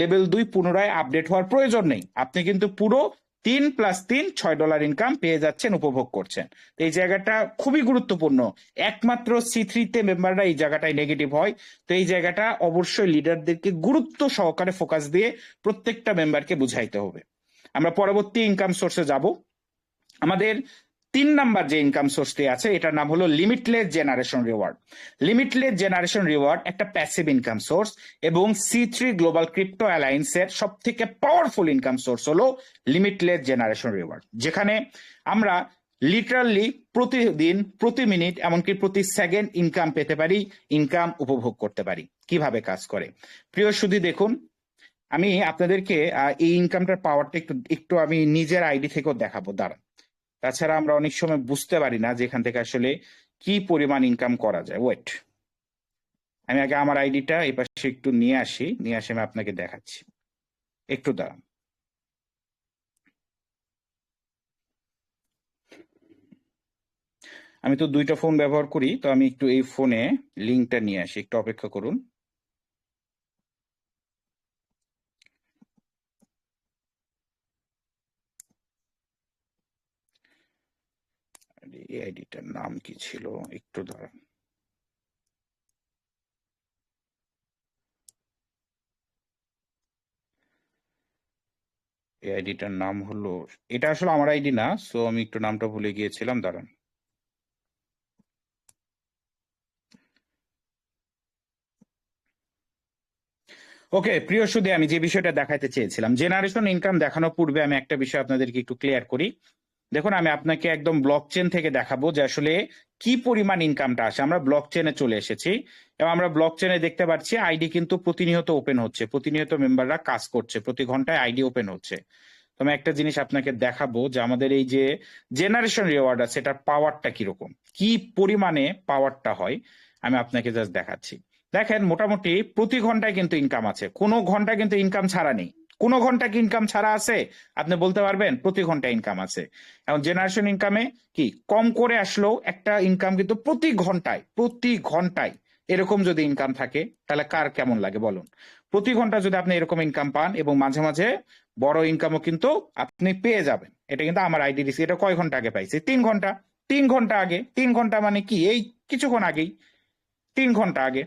লেভেল 2 পুনরায় আপডেট হওয়ার প্রয়োজন নেই। আপনি কিন্তু পুরো 3 + 3 $6 ইনকাম পেয়ে যাচ্ছেন, উপভোগ করছেন। তো এই জায়গাটা খুবই গুরুত্বপূর্ণ। একমাত্র C3-তে মেম্বাররা এই জায়গাটায় নেগেটিভ হয়। তো এই জায়গাটা অবশ্যই লিডারদেরকে গুরুত্ব সহকারে ফোকাস দিয়ে প্রত্যেকটা মেম্বারকে বুঝাইতে হবে। আমরা পরবর্তী ইনকাম সোর্সে যাব। আমাদের 3 নাম্বার যে ইনকাম সোর্সটি আছে এটার নাম হলো limitless generation reward. Limitless generation reward একটা প্যাসিভ ইনকাম সোর্স, এবং C3 গ্লোবাল ক্রিপ্টো অ্যালায়েন্সের সব থেকে পাওয়ারফুল ইনকাম সোর্স হলো লিমিটলেস জেনারেশন রিওয়ার্ড, যেখানে আমরা লিটারালি প্রতিদিন, প্রতি মিনিট, এমনকি প্রতি সেকেন্ড ইনকাম পেতে পারি, ইনকাম উপভোগ করতে পারি। কিভাবে কাজ করে প্রিয় সুধী দেখুন, আমি আপনাদেরকে এই ইনকামটার পাওয়ারটা একটু আমি নিজের আইডি থেকেও দেখাবো, দাঁড়ান। তাছাড়া আমরা অনেক সময় বুঝতে পারি না যে এখান থেকে আসলে কি পরিমাণ ইনকাম করা যায়। ওয়েট, আমি আগে আমার আইডিটা এই পাশে একটু নিয়ে আসি আমি আপনাকে দেখাচ্ছি, একটু দাঁড়ান। আমি তো 2টা ফোন ব্যবহার করি, তো আমি একটু এই ফোনে লিঙ্কটা নিয়ে আসি, একটু অপেক্ষা করুন। এই আইডিটার নাম কি ছিল, একটু দাঁড়ান। এই আইডিটার নাম হলো, এটা আসলে আমার আইডি না, সো আমি একটু নামটা ভুলে গিয়েছিলাম, দাঁড়ান। ওকে প্রিয় সুধী, আমি যে বিষয়টা দেখাতে চেয়েছিলাম, জেনারেশন ইনকাম দেখানোর পূর্বে আমি একটা বিষয় আপনাদেরকে একটু ক্লিয়ার করি। দেখুন, আমি আপনাকে একদম ব্লক চেন থেকে দেখাবো যে আসলে কি পরিমাণ ইনকামটা আসে। আমরা ব্লক চেনে চলে এসেছি, এবং আমরা ব্লক চেনে দেখতে পাচ্ছি আইডি কিন্তু প্রতিনিয়ত ওপেন হচ্ছে, প্রতিনিয়ত মেম্বাররা কাজ করছে, প্রতি ঘন্টায় আইডি ওপেন হচ্ছে। তো আমি একটা জিনিস আপনাকে দেখাবো যে আমাদের এই যে জেনারেশন রিওয়ার্ড আছে এটার পাওয়ারটা কিরকম, কি পরিমাণে পাওয়ারটা হয়, আমি আপনাকে জাস্ট দেখাচ্ছি। দেখেন, মোটামুটি প্রতি ঘন্টায় কিন্তু ইনকাম আছে, কোনো ঘন্টা কিন্তু ইনকাম ছাড়া নেই। কোনো ঘন্টা কি ইনকাম ছাড়া আছে আপনি বলতে পারবেন? প্রতি ঘন্টায় ইনকাম আছে। এখন জেনারেশন ইনকামে কি কম করে আসলেও একটা ইনকাম কিন্তু প্রতি ঘন্টায় এরকম যদি ইনকাম থাকে তাহলে কার কেমন লাগে বলুন। প্রতি ঘন্টা যদি আপনি এরকম ইনকাম পান, এবং মাঝে মাঝে বড় ইনকামও কিন্তু আপনি পেয়ে যাবেন। এটা কিন্তু আমার আইডি রিসি, এটা কয় ঘন্টা আগে পাইছি? 3 ঘন্টা। 3 ঘন্টা আগে, 3 ঘন্টা মানে কি এই কিছুক্ষণ আগেই, 3 ঘন্টা আগে।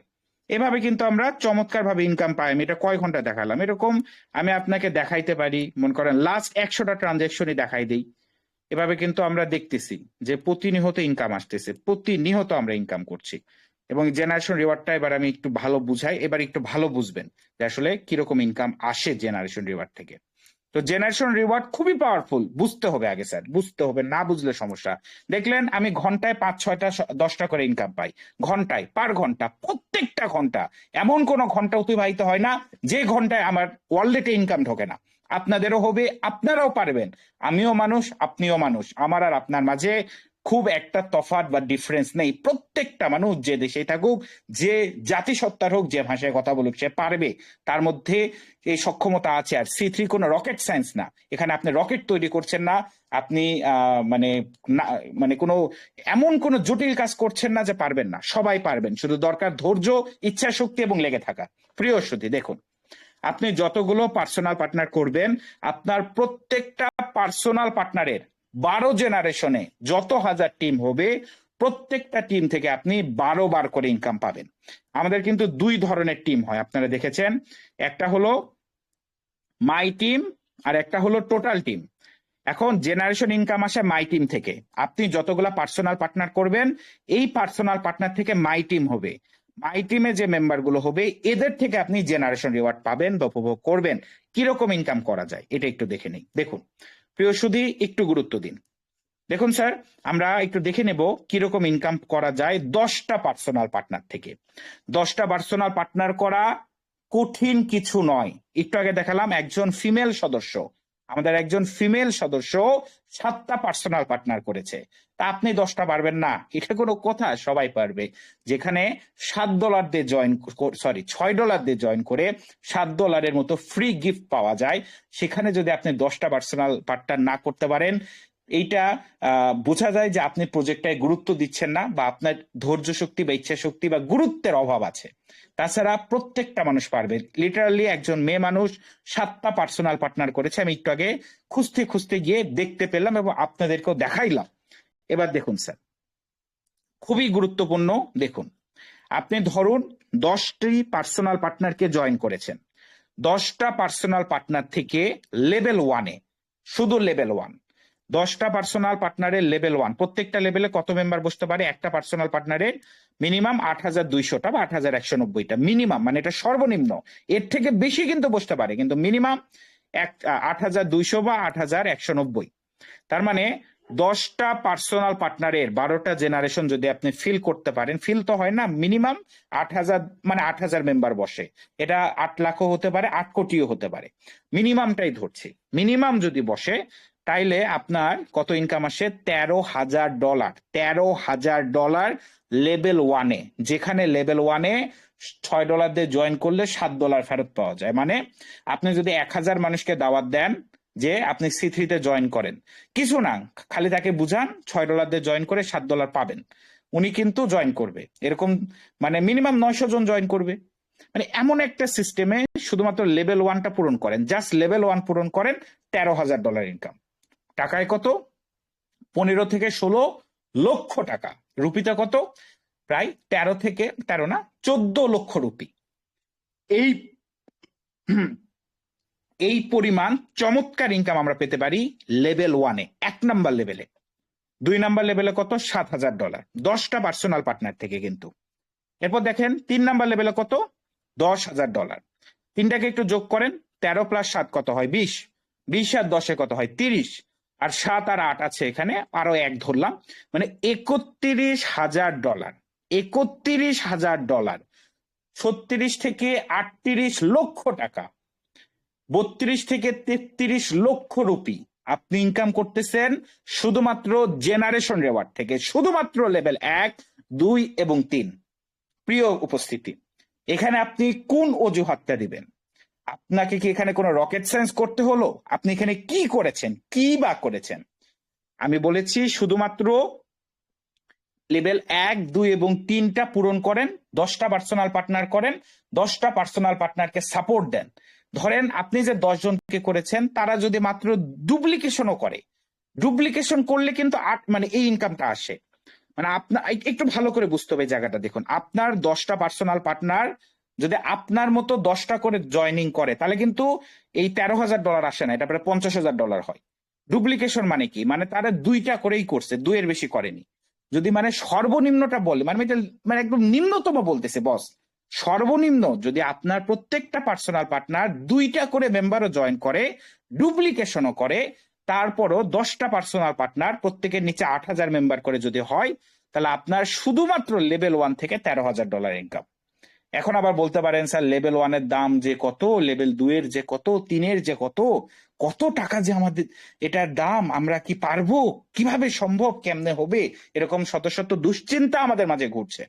এভাবে কিন্তু আমরা চমৎকার ভাবে ইনকাম পাই। আমি এটা কয় ঘন্টা দেখালাম, এরকম আমি আপনাকে দেখাইতে পারি, মনে করেন লাস্ট 100টা ট্রানজাকশনই দেখাই দিই। এভাবে কিন্তু আমরা দেখতেছি যে প্রতিনিয়ত ইনকাম আসতেছে, প্রতিনিয়ত আমরা ইনকাম করছি। এবং জেনারেশন রিওয়ার্ডটা এবার আমি একটু ভালো বুঝাই, এবার একটু ভালো বুঝবেন যে আসলে কিরকম ইনকাম আসে জেনারেশন রিওয়ার্ড থেকে। তো জেনারেশন রিওয়ার্ড খুবই পাওয়ারফুল, বুঝতে হবে আগে স্যার, বুঝতে হবে, না বুঝলে সমস্যা। দেখলেন আমি ঘন্টায় 5, 6টা, 10টা করে ইনকাম পাই, ঘন্টায়, পার ঘন্টা, প্রত্যেকটা ঘন্টা। এমন কোন ঘন্টা অতিবাহিত হয় না যে ঘন্টায় আমার ওয়ালেটে ইনকাম ঢোকে না। আপনাদেরও হবে, আপনারাও পারবেন। আমিও মানুষ, আপনিও মানুষ, আমার আর আপনার মাঝে খুব একটা তফাৎ বা ডিফারেন্স নেই। প্রত্যেকটা মানুষ যে দেশেই থাকুক, যে জাতিসত্তার হোক, যে ভাষায় কথা বলুক, সে পারবে, তার মধ্যে এই সক্ষমতা আছে। আর C3 কোনো রকেট সায়েন্স না, এখানে আপনি রকেট তৈরি করছেন না, আপনি মানে মানে কোনো এমন কোনো জটিল কাজ করছেন না যে পারবেন না, সবাই পারবেন, শুধু দরকার ধৈর্য, ইচ্ছা শক্তি এবং লেগে থাকা। প্রিয় সুধী, দেখুন, আপনি যতগুলো পার্সোনাল পার্টনার করবেন, আপনার প্রত্যেকটা পার্সোনাল পার্টনারের 12 জেনারেশনে যত হাজার টিম হবে, প্রত্যেকটা টিম থেকে আপনি 12 বার করে ইনকাম পাবেন। আমাদের কিন্তু 2 ধরনের টিম হয়, আপনারা দেখেছেন, একটা হলো মাই টিম আর একটা হলো টোটাল টিম। এখন জেনারেশন ইনকাম আসে মাই টিম থেকে। আপনি যতগুলা পার্সোনাল পার্টনার করবেন, এই পার্সোনাল পার্টনার থেকে মাই টিম হবে। মাই টিমে যে মেম্বার গুলো হবে, এদের থেকে আপনি জেনারেশন রিওয়ার্ড পাবেন বা উপভোগ করবেন। কিরকম ইনকাম করা যায় এটা একটু দেখে নিই। দেখুন প্রিয় সুধী, একটু গুরুত্ব দিন। দেখুন স্যার, আমরা একটু দেখে নেব কিরকম ইনকাম করা যায় 10টা পার্সোনাল পার্টনার থেকে। 10টা পার্সোনাল পার্টনার করা কঠিন কিছু নয়। একটু আগে দেখালাম একজন ফিমেল সদস্য, আমাদের একজন ফিমেল সদস্য 7টা পার্সোনাল পার্টনার করেছে। তা আপনি 10টা পারবেন না, এটা কোনো কথা? সবাই পারবে। যেখানে $7 দিয়ে জয়েন, সরি $6 দিয়ে জয়েন করে $7 মতো ফ্রি গিফট পাওয়া যায়, সেখানে যদি আপনি 10টা পার্সোনাল পার্টনার না করতে পারেন, এইটা বোঝা যায় যে আপনি প্রজেক্টটায় গুরুত্ব দিচ্ছেন না, বা আপনার ধৈর্য শক্তি বা ইচ্ছা শক্তি বা গুরুত্বের অভাব আছে। তাছাড়া প্রত্যেকটা মানুষ পারবে। লিটারালি একজন মেয়ে মানুষ 7টা পার্সোনাল পার্টনার করেছে, আমি একটু আগে খুঁজতে খুঁজতে গিয়ে দেখতে পেলাম এবং আপনাদেরকেও দেখাইলাম। এবার দেখুন স্যার, খুবই গুরুত্বপূর্ণ। দেখুন, আপনি ধরুন 10টি পার্সোনাল পার্টনারকে জয়েন করেছেন। 10টা পার্সোনাল পার্টনার থেকে লেভেল 1-এ, শুধু লেভেল 1, 10টা পার্সোনাল পার্টনারের লেভেল 1, প্রত্যেকটা লেভেলে কত মেম্বার বসতে পারে? একটা পার্সোনাল পার্টনারের মিনিমাম 8,200টা বা 8,190টা মিনিমাম, মানে এটা সর্বনিম্ন। এর থেকে বেশি কিন্তু বসতে পারে, কিন্তু মিনিমাম 8,200 বা 8,190। তার মানে 10টা পার্সোনাল পার্টনারের 12টা জেনারেশন যদি আপনি ফিল করতে পারেন, ফিল তো হয় না, মিনিমাম 8,000, মানে 8,000 মেম্বার বসে। এটা 8 লাখও হতে পারে, 8 কোটিও হতে পারে, মিনিমামটাই ধরছি। মিনিমাম যদি বসে, তাইলে আপনার কত ইনকাম আসে? $13,000। $13,000 লেভেল 1-এ, যেখানে লেভেল 1-এ $6 দিয়ে জয়েন করলে $7 ফেরত পাওয়া যায়। মানে আপনি যদি 1,000 মানুষকে দাওয়াত দেন যে আপনি C3-তে জয়েন করেন, কিছু না, খালি তাকে বুঝান $6 দিয়ে জয়েন করে $7 পাবেন, উনি কিন্তু জয়েন করবে। এরকম মানে মিনিমাম 900 জন জয়েন করবে। মানে এমন একটা সিস্টেমে শুধুমাত্র লেভেল 1টা পূরণ করেন, জাস্ট লেভেল 1 পূরণ করেন, $13,000 ইনকাম। টাকায় কত? 15 থেকে 16 লক্ষ টাকা। রুপিতে কত? প্রায় 14 লক্ষ রুপি। এই এই পরিমাণ চমৎকার ইনকাম আমরা পেতে পারি লেভেল 1-এ, 1 নাম্বার লেভেলে। 2 নাম্বার লেভেলে কত? $7,000, 10টা পার্সোনাল পার্টনার থেকে কিন্তু। এরপর দেখেন 3 নাম্বার লেভেলে কত? $10,000। তিনটাকে একটু যোগ করেন, 13 + 7 কত হয়? 20, 20 আর 10-এ কত হয়? 30, আর 7 আর 8 আছে এখানে, আরো 1 ধরলাম, মানে $31,000। $31,000, 36 থেকে 38 লক্ষ টাকা, 32 থেকে 33 লক্ষ রুপি আপনি ইনকাম করতেছেন শুধুমাত্র জেনারেশন রিওয়ার্ড থেকে, শুধুমাত্র লেভেল 1, 2 এবং 3। প্রিয় উপস্থিতি, এখানে আপনি কোন অজুহাতটা দিবেন? আপনাকে কি এখানে কোনো রকেট সায়েন্স করতে হলো? আপনি এখানে কি করেছেন, কি বা করেছেন? আমি বলেছি শুধুমাত্র লেভেল 1, 2 এবং 3টা পূরণ করেন, 10টা পার্সোনাল পার্টনার করেন, 10টা পার্সোনাল পার্টনারকে সাপোর্ট দেন। ধরেন আপনি যে 10 জনকে করেছেন, তারা যদি মাত্র ডুপ্লিকেশনও করে, ডুপ্লিকেশন করলে কিন্তু মানে এই ইনকামটা আসে। মানে আপনার একটু ভালো করে বুঝতে হবে জায়গাটা। দেখুন, আপনার 10টা পার্সোনাল পার্টনার যদি আপনার মতো 10টা করে জয়নিং করে, তাহলে কিন্তু এই $13,000 আসে না, এটা প্রায় $50,000 হয়। ডুপ্লিকেশন মানে কি? মানে তারা 2টা করেই করছে, 2 এর বেশি করেনি। যদি মানে সর্বনিম্নটা বলে, মানে এটা মানে একদম নিম্নতম বলতেছে বস, সর্বনিম্ন যদি আপনার প্রত্যেকটা পার্সোনাল পার্টনার 2টা করে মেম্বারও জয়েন করে, ডুপ্লিকেশনও করে, তারপরও 10টা পার্সোনাল পার্টনার প্রত্যেকের নিচে 8,000 মেম্বার করে যদি হয়, তাহলে আপনার শুধুমাত্র লেভেল 1 থেকে $13,000 ইনকাম। এখন আবার বলতে পারেন স্যার লেভেল 1 এর দাম যে কত, লেভেল 2 এর যে কত, 3 এর যে কত, কত টাকা যে আমাদের এটার দাম, আমরা কি পারবো, কিভাবে সম্ভব, কেমনে হবে, এরকম শত শত দুশ্চিন্তা আমাদের মাঝে ঘুরছে।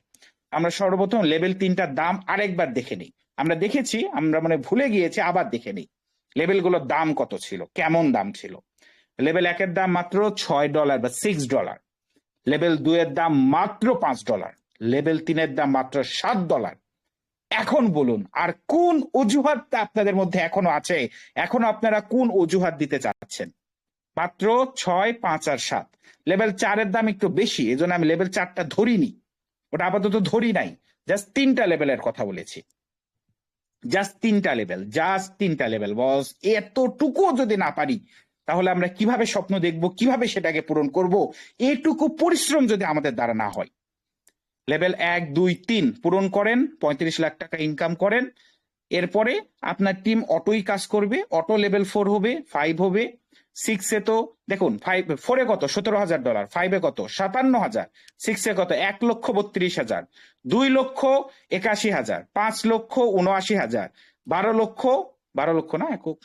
আমরা সর্বপ্রথম লেভেল 3টার দাম আরেকবার দেখে নিই। আমরা দেখেছি, আমরা মানে ভুলে গিয়েছি, আবার দেখে নিই লেভেলগুলোর দাম কত ছিল, কেমন দাম ছিল। লেভেল 1 এর দাম মাত্র $6 বা $6, লেভেল 2 এর দাম মাত্র $5, লেভেল 3 এর দাম মাত্র $7। এখন বলুন আর কোন অজুহাতটা আপনাদের মধ্যে এখনো আছে, এখনো আপনারা কোন অজুহাত দিতে চাচ্ছেন? মাত্র 6, 5 আর 7। লেভেল 4 এর দাম একটু বেশি, এজন্য আমি লেভেল 4টা ধরিনি, ওটা আপাতত ধরি নাই, জাস্ট 3টা লেভেলের কথা বলেছি। জাস্ট 3টা লেভেল বস। এতটুকু যদি না পারি তাহলে আমরা কিভাবে স্বপ্ন দেখব, কিভাবে সেটাকে পূরণ করব? এটুকু পরিশ্রম যদি আমাদের দ্বারা না হয়। লেভেল 1, 2, 3 পূরণ করেন, 35 লাখ টাকা ইনকাম করেন, এরপরে আপনার টিম অটোই কাজ করবে। অটো লেভেল 4 হবে, 5 হবে, 6 এ তো দেখুন 4 এ কত $17,000, 5 এ কত 57,000, 6 এ কত 1,32,000, 2,81,000, 5,79,000, 12 লক্ষ না, একক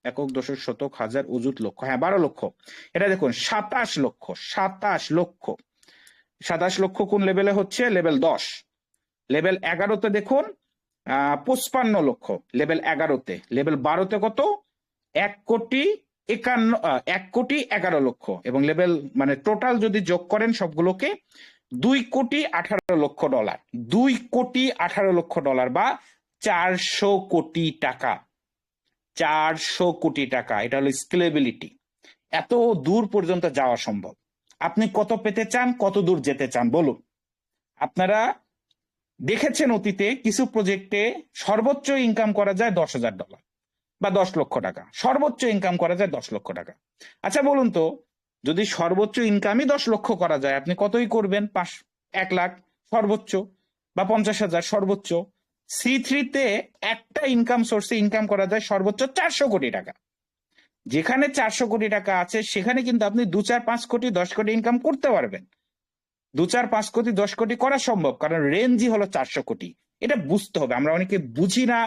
একক দশক শতক হাজার অযুত লক্ষ, হ্যাঁ 12 লক্ষ। এটা দেখুন 27 লক্ষ, 27 লক্ষ, 27 লক্ষ কোন লেভেলে হচ্ছে? লেভেল 10। লেভেল 11তে দেখুন 55 লক্ষ লেভেল 11তে। লেভেল 12তে কত? 1,11,00,000 এবং লেভেল মানে টোটাল যদি যোগ করেন সবগুলোকে $2,18,00,000, $2,18,00,000 বা 400 কোটি টাকা, 400 কোটি টাকা। এটা হলো স্কেলেবিলিটি, এত দূর পর্যন্ত যাওয়া সম্ভব। আপনি কত পেতে চান, কত দূর যেতে চান বলুন। আপনারা দেখেছেন অতীতে কিছু প্রজেক্টে সর্বোচ্চ ইনকাম করা যায় $10,000 বা 10 লক্ষ টাকা, সর্বোচ্চ ইনকাম করা যায় 10 লক্ষ টাকা। আচ্ছা বলুন তো, যদি সর্বোচ্চ ইনকামই 10 লক্ষ করা যায়, আপনি কতই করবেন? 1 লাখ সর্বোচ্চ, বা 50,000 সর্বোচ্চ। C3-তে একটা ইনকাম সোর্সে ইনকাম করা যায় সর্বোচ্চ 400 কোটি টাকা। যেখানে 400 কোটি টাকা আছে সেখানে কিন্তু আপনি 2, 4, 5 কোটি 10 কোটি ইনকাম করতে পারবেন। 2, 4, 5 কোটি 10 কোটি করা সম্ভব, কারণ রেঞ্জই হলো 400 কোটি। এটা বুঝতে হবে, আমরা অনেকে বুঝি না।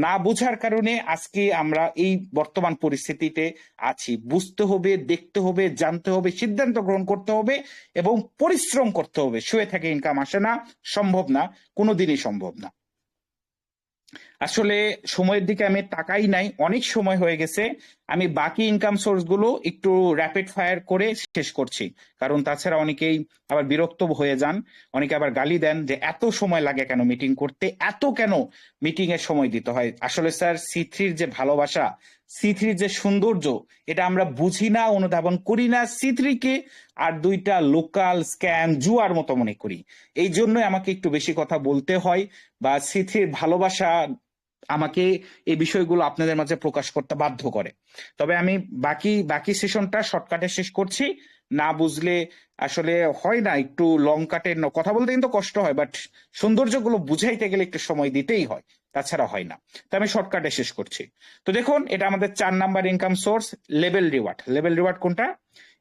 না বোঝার কারণে আজকে আমরা এই বর্তমান পরিস্থিতিতে আছি। বুঝতে হবে, দেখতে হবে, জানতে হবে, সিদ্ধান্ত গ্রহণ করতে হবে এবং পরিশ্রম করতে হবে। শুয়ে থেকে ইনকাম আসে না, সম্ভব না, কোনোদিনই সম্ভব না। আসলে সময়ের দিকে আমি তাকাই নাই, অনেক সময় হয়ে গেছে। আমি বাকি ইনকাম সোর্স গুলো একটু র্যাপিড ফায়ার করে শেষ করছি, কারণ তাছাড়া অনেকেই আবার বিরক্ত হয়ে যান, অনেকে আবার গালি দেন যে এত সময় লাগে কেন মিটিং করতে, এত কেন মিটিং এর সময় দিতে হয়। আসলে স্যার C3-র যে ভালোবাসা, C3-র যে সৌন্দর্য, এটা আমরা বুঝি না, অনুধাবন করি না। C3-কে আর 2টা লোকাল স্ক্যাম, জুয়ার মতো মনে করি। এই জন্যই আমাকে একটু বেশি কথা বলতে হয়, বা C3-র ভালোবাসা আমাকে এই বিষয়গুলো আপনাদের মাঝে প্রকাশ করতে বাধ্য করে। তবে আমি বাকি বাকি সেশনটা শর্টকাটে শেষ করছি। না বুঝলে আসলে হয় না, একটু লং কাটে কথা বলতে কিন্তু কষ্ট হয়, বাট সৌন্দর্যগুলো বুঝাইতে গেলে একটু সময় দিতেই হয়, তাছাড়া হয় না। তো আমি শর্টকাটে শেষ করছি। তো দেখুন, এটা আমাদের 4 number income source, level reward. Level reward কোনটা?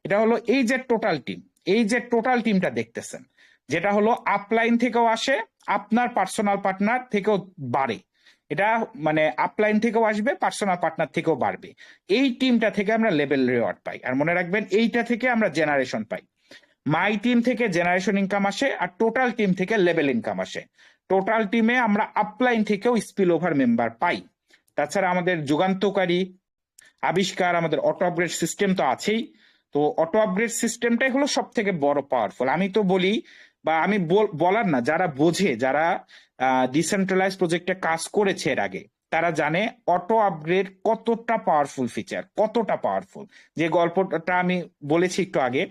এটা হলো এই যে টোটাল টিম, এই যে টোটাল টিমটা দেখতেছেন, যেটা হলো আপলাইন থেকেও আসে, আপনার পার্সোনাল পার্টনার থেকেও বাড়ে। এটা মানে আপলাইন থেকেও আসবে, পার্সোনাল পার্টনার থেকেও বাড়বে। এই টিমটা থেকে আমরা লেভেল রিওয়ার্ড পাই। আর মনে রাখবেন, এইটা থেকে আমরা জেনারেশন পাই। মাই টিম থেকে জেনারেশন ইনকাম আসে, আর টোটাল টিম থেকে লেভেল ইনকাম আসে। টোটাল টিমে আমরা আপলাইন থেকেও স্পিল ওভার মেম্বার পাই। তাছাড়া আমাদের যুগান্তকারী আবিষ্কার, আমাদের অটো আপগ্রেড সিস্টেম তো আছেই। তো অটো আপগ্রেড সিস্টেমটাই হলো সব থেকে বড় পাওয়ারফুল। আমি তো বলি, বা আমি বলার না, যারা বোঝে, যারা ডিসেন্ট্রালাইজ প্রজেক্টে কাজ করেছে এর আগে, তারা জানে অটো আপগ্রেড কতটা পাওয়ারফুল ফিচার, কতটা পাওয়ারফুল। যে গল্পটা আমি বলেছি একটু আগে,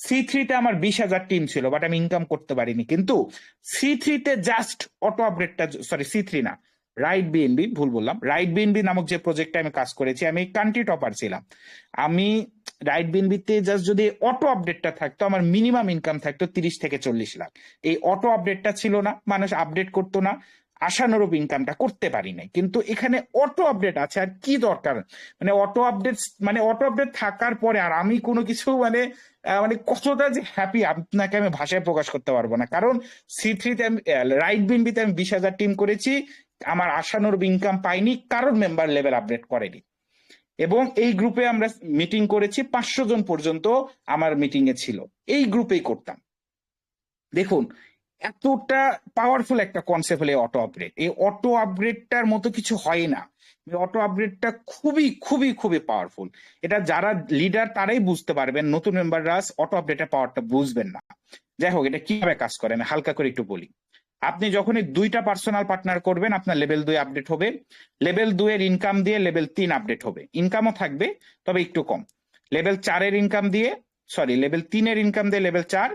C3-তে আমার 20,000 টিম ছিল, বাট আমি ইনকাম করতে পারিনি। কিন্তু C3-তে জাস্ট অটো আপগ্রেডটা, সরি C3 না, রাইট বিএনবি, ভুল বললাম, রাইট বিএনবি নামক যে প্রজেক্টে আমি কাজ করেছি, আমি কান্ট্রি টপার ছিলাম। আমি রাইট বিএনবিতে জাস্ট যদি অটো আপডেটটা থাকতো, আমার মিনিমাম ইনকাম থাকতো 30 থেকে 40 লাখ। এই অটো আপডেটটা ছিল না, মানুষ আপডেট করতো না। আশানুরূপ ইনকামটা করতে পারি নাই, কিন্তু এখানে অটো আপডেট আছে। আর কি দরকার, অটো আপডেট থাকার পরে আর আমি কোনো কিছু মানে কতটা যে হ্যাপি আপনাকে আমি ভাষায় প্রকাশ করতে পারবো না। কারণ C3-তে আমি রাইট বিনবিতে আমি 20,000 টিম করেছি, আমার আশানুরূপ ইনকাম পাইনি কারণ মেম্বার লেভেল আপডেট করেনি। এবং এই গ্রুপে আমরা মিটিং করেছি, 500 জন পর্যন্ত আমার মিটিং এ ছিল, এই গ্রুপেই করতাম। দেখুন এতটা পাওয়ারফুল একটা কনসেপ্ট হলো অটো আপগ্রেড। এই অটো আপগ্রেডটার মতো কিছু হয় না। অটো আপগ্রেডটা খুবই খুবই খুবই পাওয়ারফুল। এটা যারা লিডার তারাই বুঝতে পারবেন, নতুন মেম্বাররা অটো আপডেটের পাওয়ারটা বুঝবেন না। যাই হোক, এটা কিভাবে কাজ করে আমি হালকা করে একটু বলি। আপনি যখনই 2টা পার্সোনাল পার্টনার করবেন, আপনার লেভেল 2 আপডেট হবে। লেভেল 2 এর ইনকাম দিয়ে লেভেল 3 আপডেট হবে, ইনকামও থাকবে তবে একটু কম। লেভেল 4 এর ইনকাম দিয়ে, লেভেল 3 এর ইনকাম দিয়ে লেভেল 4,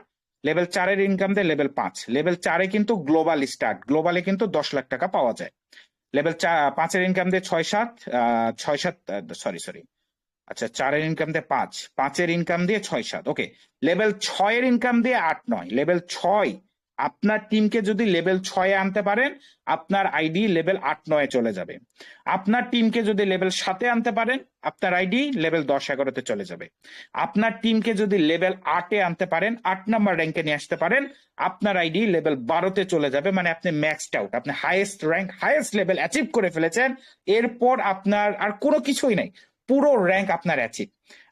লেভেল 4 এর ইনকাম দিয়ে লেভেল 5। লেভেল 4 এ কিন্তু গ্লোবাল স্টার্ট, গ্লোবালে কিন্তু 10 লাখ টাকা পাওয়া যায়। লেভেল 5 এর ইনকাম দিয়ে 6-7, 6-7, সরি, আচ্ছা 4 এর ইনকাম দিয়ে 5, 5 এর ইনকাম দিয়ে 6-7, ওকে। লেভেল 6 এর ইনকাম দিয়ে 8-9। লেভেল 6 আপনার টিমকে যদি লেভেল 6 এ আনতে পারেন, আপনার আইডি লেভেল 8-9 চলে যাবে। আপনার টিমকে যদি লেভেল 7 এ আনতে পারেন, আপনার আইডি লেভেল 10-11 চলে যাবে। আপনার টিমকে যদি লেভেল 8 এ আনতে পারেন, 8 নাম্বার র্যাঙ্কে নিয়ে আসতে পারেন, আপনার আইডি লেভেল 12 চলে যাবে। মানে আপনি ম্যাক্সড আউট, আপনি highest rank, highest level achieve করে ফেলেছেন। এরপর আপনার আর কোনো কিছুই নাই, পুরো র্যাঙ্ক আপনার অ্যাচিভ।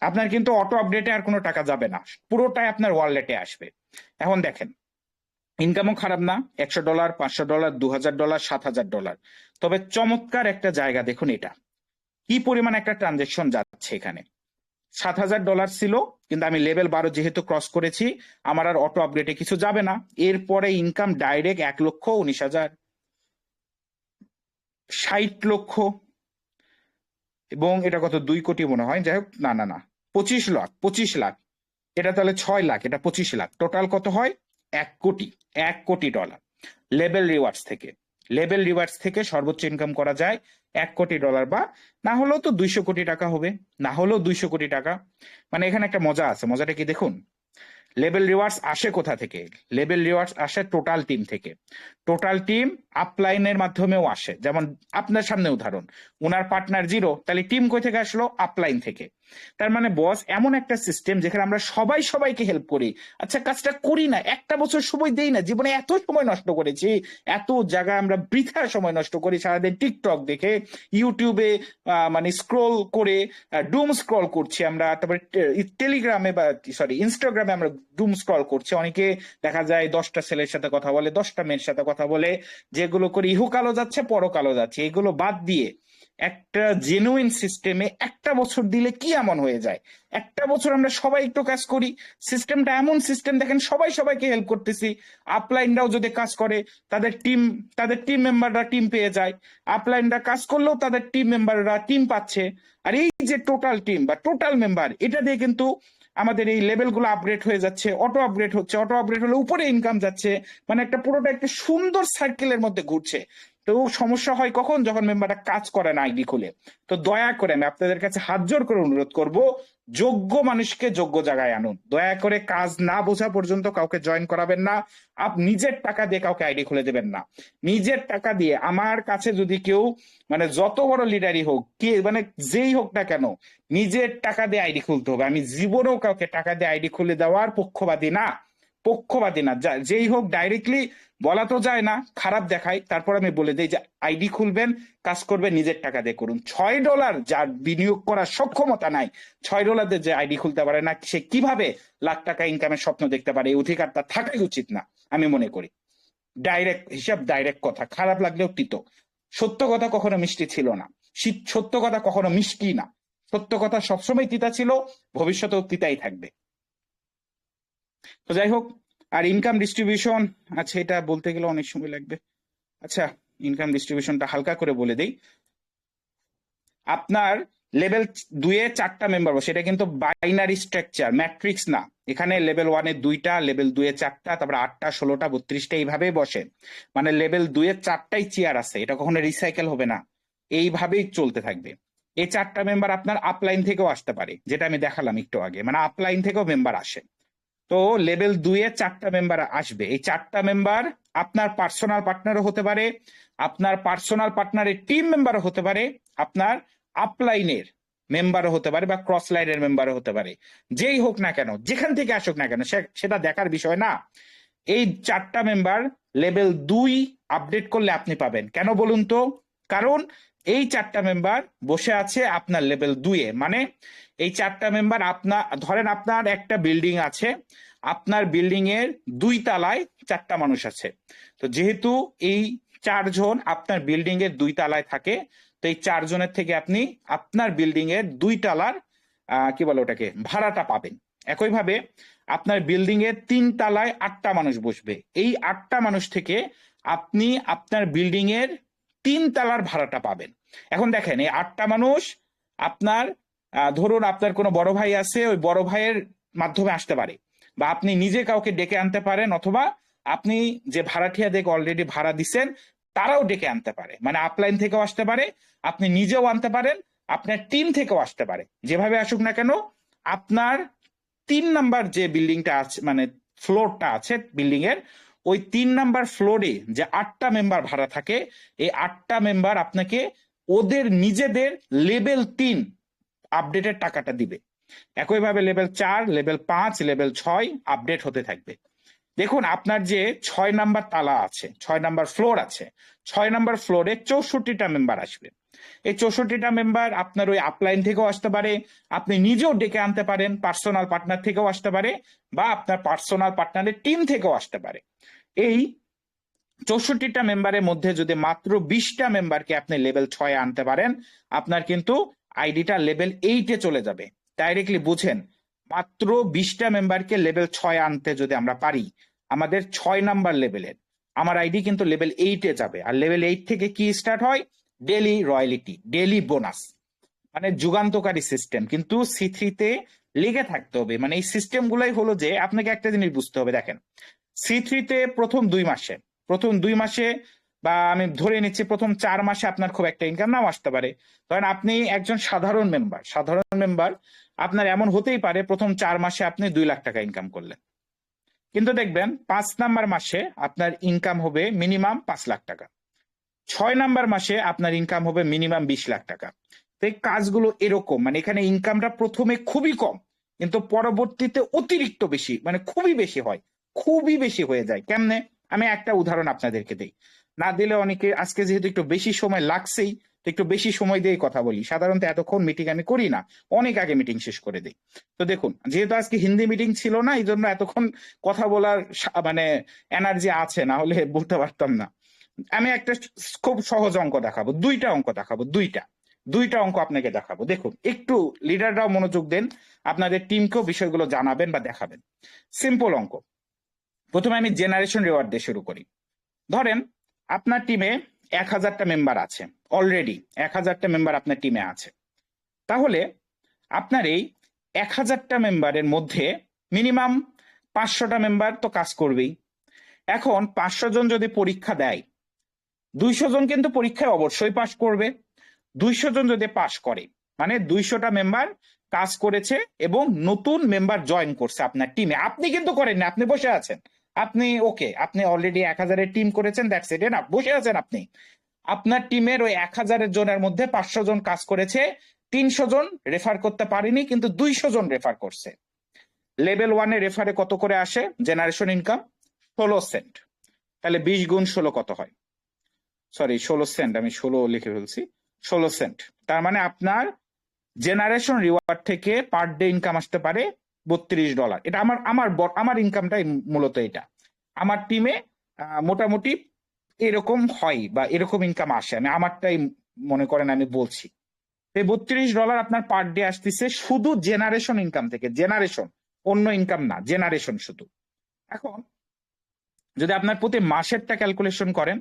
আপনার কিন্তু অটো আপডেটে আর কোনো টাকা যাবে না, পুরোটাই আপনার ওয়ালেটে আসবে। এখন দেখেন, ইনকামও খারাপ না, $100, $500, $2,000, $7,000। তবে চমৎকার একটা জায়গা দেখুন, এটা কি পরিমাণ একটা ট্রানজেকশন যাচ্ছে এখানে। $7,000 ছিল, কিন্তু আমি লেভেল 12 যেহেতু ক্রস করেছি, আমার আর অটো আপডেটে কিছু যাবে না। এরপরে ইনকাম ডাইরেক্ট 1,19,000, 60 লক্ষ, এবং এটা কত 2 কোটি মনে হয়, যাই হোক, না 25 লাখ, 25 লাখ। এটা তাহলে 6 লাখ, এটা 25 লাখ, টোটাল কত হয়? 1 কোটি, $1 কোটি লেভেল রিওয়ার্ডস থেকে। লেভেল রিওয়ার্ডস থেকে সর্বোচ্চ ইনকাম করা যায় $1 কোটি, বা না হলেও তো 200 কোটি টাকা হবে, না হলেও 200 কোটি টাকা। মানে এখানে একটা মজা আছে, মজাটা কি দেখুন। লেভেল রিওয়ার্ডস আসে কোথা থেকে? লেভেল রিওয়ার্ডস আসে টোটাল টিম থেকে। টোটাল টিম আপলাইনের মাধ্যমেও আসে। যেমন আপনার সামনে উদাহরণ, ওনার পার্টনার 0, তাহলে টিম কই থেকে আসলো? আপলাইন থেকে। তার মানে বস এমন একটা সিস্টেম যেখানে আমরা সবাই সবাইকে হেল্প করি। আচ্ছা কাজটা করি না, একটা বছর সময় দেই না, জীবনে এত সময় নষ্ট করেছি, এত জায়গায় আমরা বৃথা সময় নষ্ট করি, সারাদিন টিকটক দেখে, ইউটিউবে মানে স্ক্রল করে, ডুম স্ক্রল করছি আমরা, তারপরে টেলিগ্রামে বা ইনস্টাগ্রামে আমরা ডুম স্ক্রল করছি। অনেকে দেখা যায় 10টা ছেলের সাথে কথা বলে, 10টা মেয়ের সাথে কথা বলে, যেগুলো করে ইহকালো যাচ্ছে পরকালো যাচ্ছে। এগুলো বাদ দিয়ে একটা জেনুইন সিস্টেমে একটা বছর দিলে কি এমন হয়ে যায়? একটা বছর আমরা সবাই একটু কাজ করি, সিস্টেমটা এমন সিস্টেম দেখেন, সবাই সবাইকে হেল্প করতেছি। আপলাইনরাও যদি কাজ করে, তাদের টিম মেম্বাররা টিম পেয়ে যায়। আপলাইনরা কাজ করলেও তাদের টিম মেম্বাররা টিম পাচ্ছে। আর এই যে টোটাল টিম বা টোটাল মেম্বার, এটা দিয়ে কিন্তু আমাদের এই লেভেলগুলো আপগ্রেড হয়ে যাচ্ছে, অটো আপগ্রেড হচ্ছে, অটো আপগ্রেড হলে উপরে ইনকাম যাচ্ছে। মানে একটা পুরোটা একটা সুন্দর সার্কেলের মধ্যে ঘুরছে। তো সমস্যা হয় কখন? যখন মেম্বারটা কাজ করে না আইডি খুলে। তো দয়া করে আমি আপনাদের কাছে হাত জোর করে অনুরোধ করব, যোগ্য মানুষকে যোগ্য জায়গায় আনুন। দয়া করে কাজ না বোঝা পর্যন্ত কাউকে জয়েন করাবেন না। নিজের টাকা দিয়ে কাউকে আইডি খুলে দেবেন না। নিজের টাকা দিয়ে, আমার কাছে যদি কেউ মানে যত বড় লিডারই হোক, কে মানে যেই হোক না কেন, নিজের টাকা দিয়ে আইডি খুলতে হবে। আমি জীবনেও কাউকে টাকা দিয়ে আইডি খুলে দেওয়ার পক্ষপাতী না, পক্ষপাতী না। যেই হোক, ডাইরেক্টলি বলা তো যায় না, খারাপ দেখায়, তারপর আমি বলে দিই যে আইডি খুলবেন, কাজ করবেন, নিজের টাকা দিয়ে করুন। $6 যার বিনিয়োগ করার সক্ষমতা নাই, $6 দিয়ে যে আইডি খুলতে পারে না, সে কিভাবে লাখ টাকা ইনকামের স্বপ্ন দেখতে পারে? এই অধিকার তার থাকাই উচিত না, আমি মনে করি। ডাইরেক্ট হিসাব, ডাইরেক্ট কথা, খারাপ লাগলেও তিতো। সত্য কথা কখনো মিষ্টি ছিল না, সত্য কথা কখনো মিষ্টি না, সত্য কথা সবসময় তিতা ছিল, ভবিষ্যতেও তিতাই থাকবে। তো যাই হোক, আর ইনকাম ডিস্ট্রিবিউশন, আচ্ছা এটা বলতে গেলে অনেক সময় লাগবে। আচ্ছা, ইনকাম ডিস্ট্রিবিউশনটা হালকা করে বলে দেই। আপনার লেভেল 2 এ 4টা মেম্বার বসে, এটা কিন্তু বাইনারি স্ট্রাকচার, ম্যাট্রিক্স না। এখানে লেভেল 1 এ 2টা, লেভেল 2 এ 4টা, তারপর 8টা, 16টা, 32টা, এইভাবেই বসে। মানে লেভেল 2 এ 4টাই চেয়ার আছে, এটা কখনো রিসাইকেল হবে না, এইভাবেই চলতে থাকবে। এই 4টা মেম্বার আপনার আপলাইন থেকেও আসতে পারে, যেটা আমি দেখালাম একটু আগে, মানে আপলাইন থেকেও মেম্বার আসে। তো লেভেল 2 এ 4টা মেম্বার আসবে। এই 4টা মেম্বার আপনার পার্সোনাল পার্টনারও হতে পারে, আপনার পার্সোনাল পার্টনারের টিম মেম্বারও হতে পারে, আপনার আপলাইনের মেম্বারও হতে পারে বা ক্রস লাইনের মেম্বারও হতে পারে। যেই হোক না কেন, যেখান থেকে আসুক না কেন, সেটা দেখার বিষয় না। এই 4টা মেম্বার লেভেল 2 আপডেট করলে আপনি পাবেন। কেন বলুন তো? কারণ এই 4টা মেম্বার বসে আছে আপনার লেভেল 2 এ। মানে এই 4টা মেম্বার আপনার, ধরেন আপনার একটা বিল্ডিং আছে, আপনার বিল্ডিং এর 2 তলায় 4টা মানুষ আছে। তো যেহেতু এই 4জন আপনার বিল্ডিং এর 2 তলায় থাকে, তো এই 4জনের থেকে আপনি আপনার বিল্ডিং এর 2 তলার কি বলে ওটাকে, ভাড়াটা পাবেন। একইভাবে আপনার বিল্ডিং এর 3 তলায় 8টা মানুষ বসবে। এই 8টা মানুষ থেকে আপনি আপনার বিল্ডিং এর 3 তলার ভাড়াটা পাবেন। এখন দেখেন, এই 8টা মানুষ আপনার, ধরুন আপনার কোনো বড় ভাই আছে, ওই বড় ভাইয়ের মাধ্যমে আসতে পারে, বা আপনি নিজে কাউকে ডেকে আনতে পারেন, অথবা আপনি যে ভাড়াটিয়াদের অলরেডি ভাড়া দিচ্ছেন তারাও ডেকে আনতে পারে। মানে আপলাইন থেকেও আসতে পারে, আপনি নিজেও আনতে পারেন, আপনার টিম থেকেও আসতে পারে। যেভাবে আসুক না কেন, আপনার 3 নাম্বার যে বিল্ডিংটা আছে, মানে ফ্লোরটা আছে বিল্ডিং এর, ওই 3 নাম্বার ফ্লোরে যে 8টা মেম্বার ভাড়া থাকে, এই 8টা মেম্বার আপনাকে ওদের নিজেদের লেভেল 3 আপডেটের টাকাটা দিবে। একইভাবে লেভেল 4, লেভেল 5, লেভেল 6 আপডেট হতে থাকবে। দেখুন, আপনার যে 6 নাম্বার তালা আছে, 6 নাম্বার ফ্লোর আছে, 6 নাম্বার ফ্লোরে 64টা মেম্বার আসবে। এই 64টা মেম্বার আপনার ওই আপলাইন থেকেও আসতে পারে, আপনি নিজেও ডেকে আনতে পারেন, পার্সোনাল পার্টনার থেকেও আসতে পারে, বা আপনার পার্সোনাল পার্টনারের টিম থেকেও আসতে পারে। এই 64টা মেম্বারের মধ্যে যদি মাত্র 20টা মেম্বারকে আপনি লেভেল 6 আনতে পারেন, আপনার কিন্তু আইডিটা লেভেল 8 চলে যাবে। ডাইরেক্টলি বুঝেন, মাত্র 20টা মেম্বারকে লেভেল 6 আনতে যদি আমরা পারি, আমাদের 6 নাম্বার লেভেলের আমার আইডি কিন্তু লেভেল 8 যাবে। আর লেভেল 8 থেকে কি স্টার্ট হয়? Daily royalty, daily bonus. মানে যুগান্তকারী সিস্টেম, কিন্তু C3-তে লেগে থাকতে হবে। মানে এই সিস্টেম গুলাই হলো যে, আপনাকে একটা জিনিস বুঝতে হবে। দেখেন, C3-তে প্রথম 2 মাসে বা আমি ধরে নিচ্ছি প্রথম 4 মাসে আপনার খুব একটা ইনকাম নাও আসতে পারে। ধরেন আপনি একজন সাধারণ মেম্বার, আপনার এমন হতেই পারে প্রথম 4 মাসে আপনি 2 লাখ টাকা ইনকাম করলেন, কিন্তু দেখবেন 5 নাম্বার মাসে আপনার ইনকাম হবে মিনিমাম 5 লাখ টাকা, 6 নাম্বার মাসে আপনার ইনকাম হবে মিনিমাম 20 লাখ টাকা। তো এই কাজগুলো এরকম, মানে এখানে ইনকামটা প্রথমে খুবই কম, কিন্তু পরবর্তীতে অতিরিক্ত বেশি, মানে খুবই বেশি হয়, খুবই বেশি হয়ে যায়। কেমনে? আমি একটা উদাহরণ আপনাদেরকে দেই, না দিলে অনেকে, আজকে যেহেতু একটু বেশি সময় লাগছেই, তো একটু বেশি সময় দিয়ে কথা বলি। সাধারণত এতক্ষণ মিটিং আমি করি না, অনেক আগে মিটিং শেষ করে দিই। তো দেখুন, যেহেতু আজকে হিন্দি মিটিং ছিল না, এই জন্য এতক্ষণ কথা বলার মানে এনার্জি আছে, না হলে বলতে পারতাম না। আমি একটা খুব সহজ অঙ্ক দেখাবো, 2টা অঙ্ক দেখাবো, দুইটা অঙ্ক আপনাকে দেখাবো। দেখুন, একটু লিডাররাও মনোযোগ দেন, আপনাদের টিমকেও বিষয়গুলো জানাবেন বা দেখাবেন। সিম্পল অঙ্ক। প্রথমে আমি জেনারেশন রিওয়ার্ড দিয়ে শুরু করি। ধরেন আপনার টিমে 1000টা মেম্বার আছে, অলরেডি 1000টা মেম্বার আপনার টিমে আছে। তাহলে আপনার এই 1000টা মেম্বারের মধ্যে মিনিমাম 500টা মেম্বার তো কাজ করবেই। এখন 500 জন যদি পরীক্ষা দেয়, 200 জন কিন্তু পরীক্ষায় অবশ্যই পাশ করবে। 200 জন যদি পাশ করে, মানে 200টা মেম্বার কাজ করেছে এবং নতুন মেম্বার জয়েন করছে আপনার টিমে। আপনি কিন্তু করেননি, আপনি বসে আছেন। আপনি ওকে, আপনি অলরেডি 1000-এর টিম করেছেন, দ্যাটস ইট, না বসে আছেন আপনি। আপনার টিমের ওই 1000 জনের মধ্যে 500 জন কাজ করেছে, 300 জন রেফার করতে পারেনি, কিন্তু 200 জন রেফার করছে। লেভেল 1-এ রেফারে কত করে আসে জেনারেশন ইনকাম? 16 সেন্ট। তাহলে 20 গুণ 16 কত হয়? সরি, 16 সেন্ট, আমি 16 লিখে ফেলছি, 16 সেন্ট। তার মানে আপনার জেনারেশন রিওয়ার্ড থেকে পার ডে ইনকাম আসতে পারে $32। এটা আমার ইনকামটাই মূলত এটা। আমার টিমে মোটামুটি এরকম হয় বা এরকম ইনকাম আসে, আমি আমারটাই মনে করেন আমি বলছি। এই $32 আপনার পার ডে আসতেছে শুধু জেনারেশন ইনকাম থেকে, জেনারেশন, অন্য ইনকাম না, জেনারেশন শুধু। এখন যদি আপনার প্রতি মাসেরটা ক্যালকুলেশন করেন,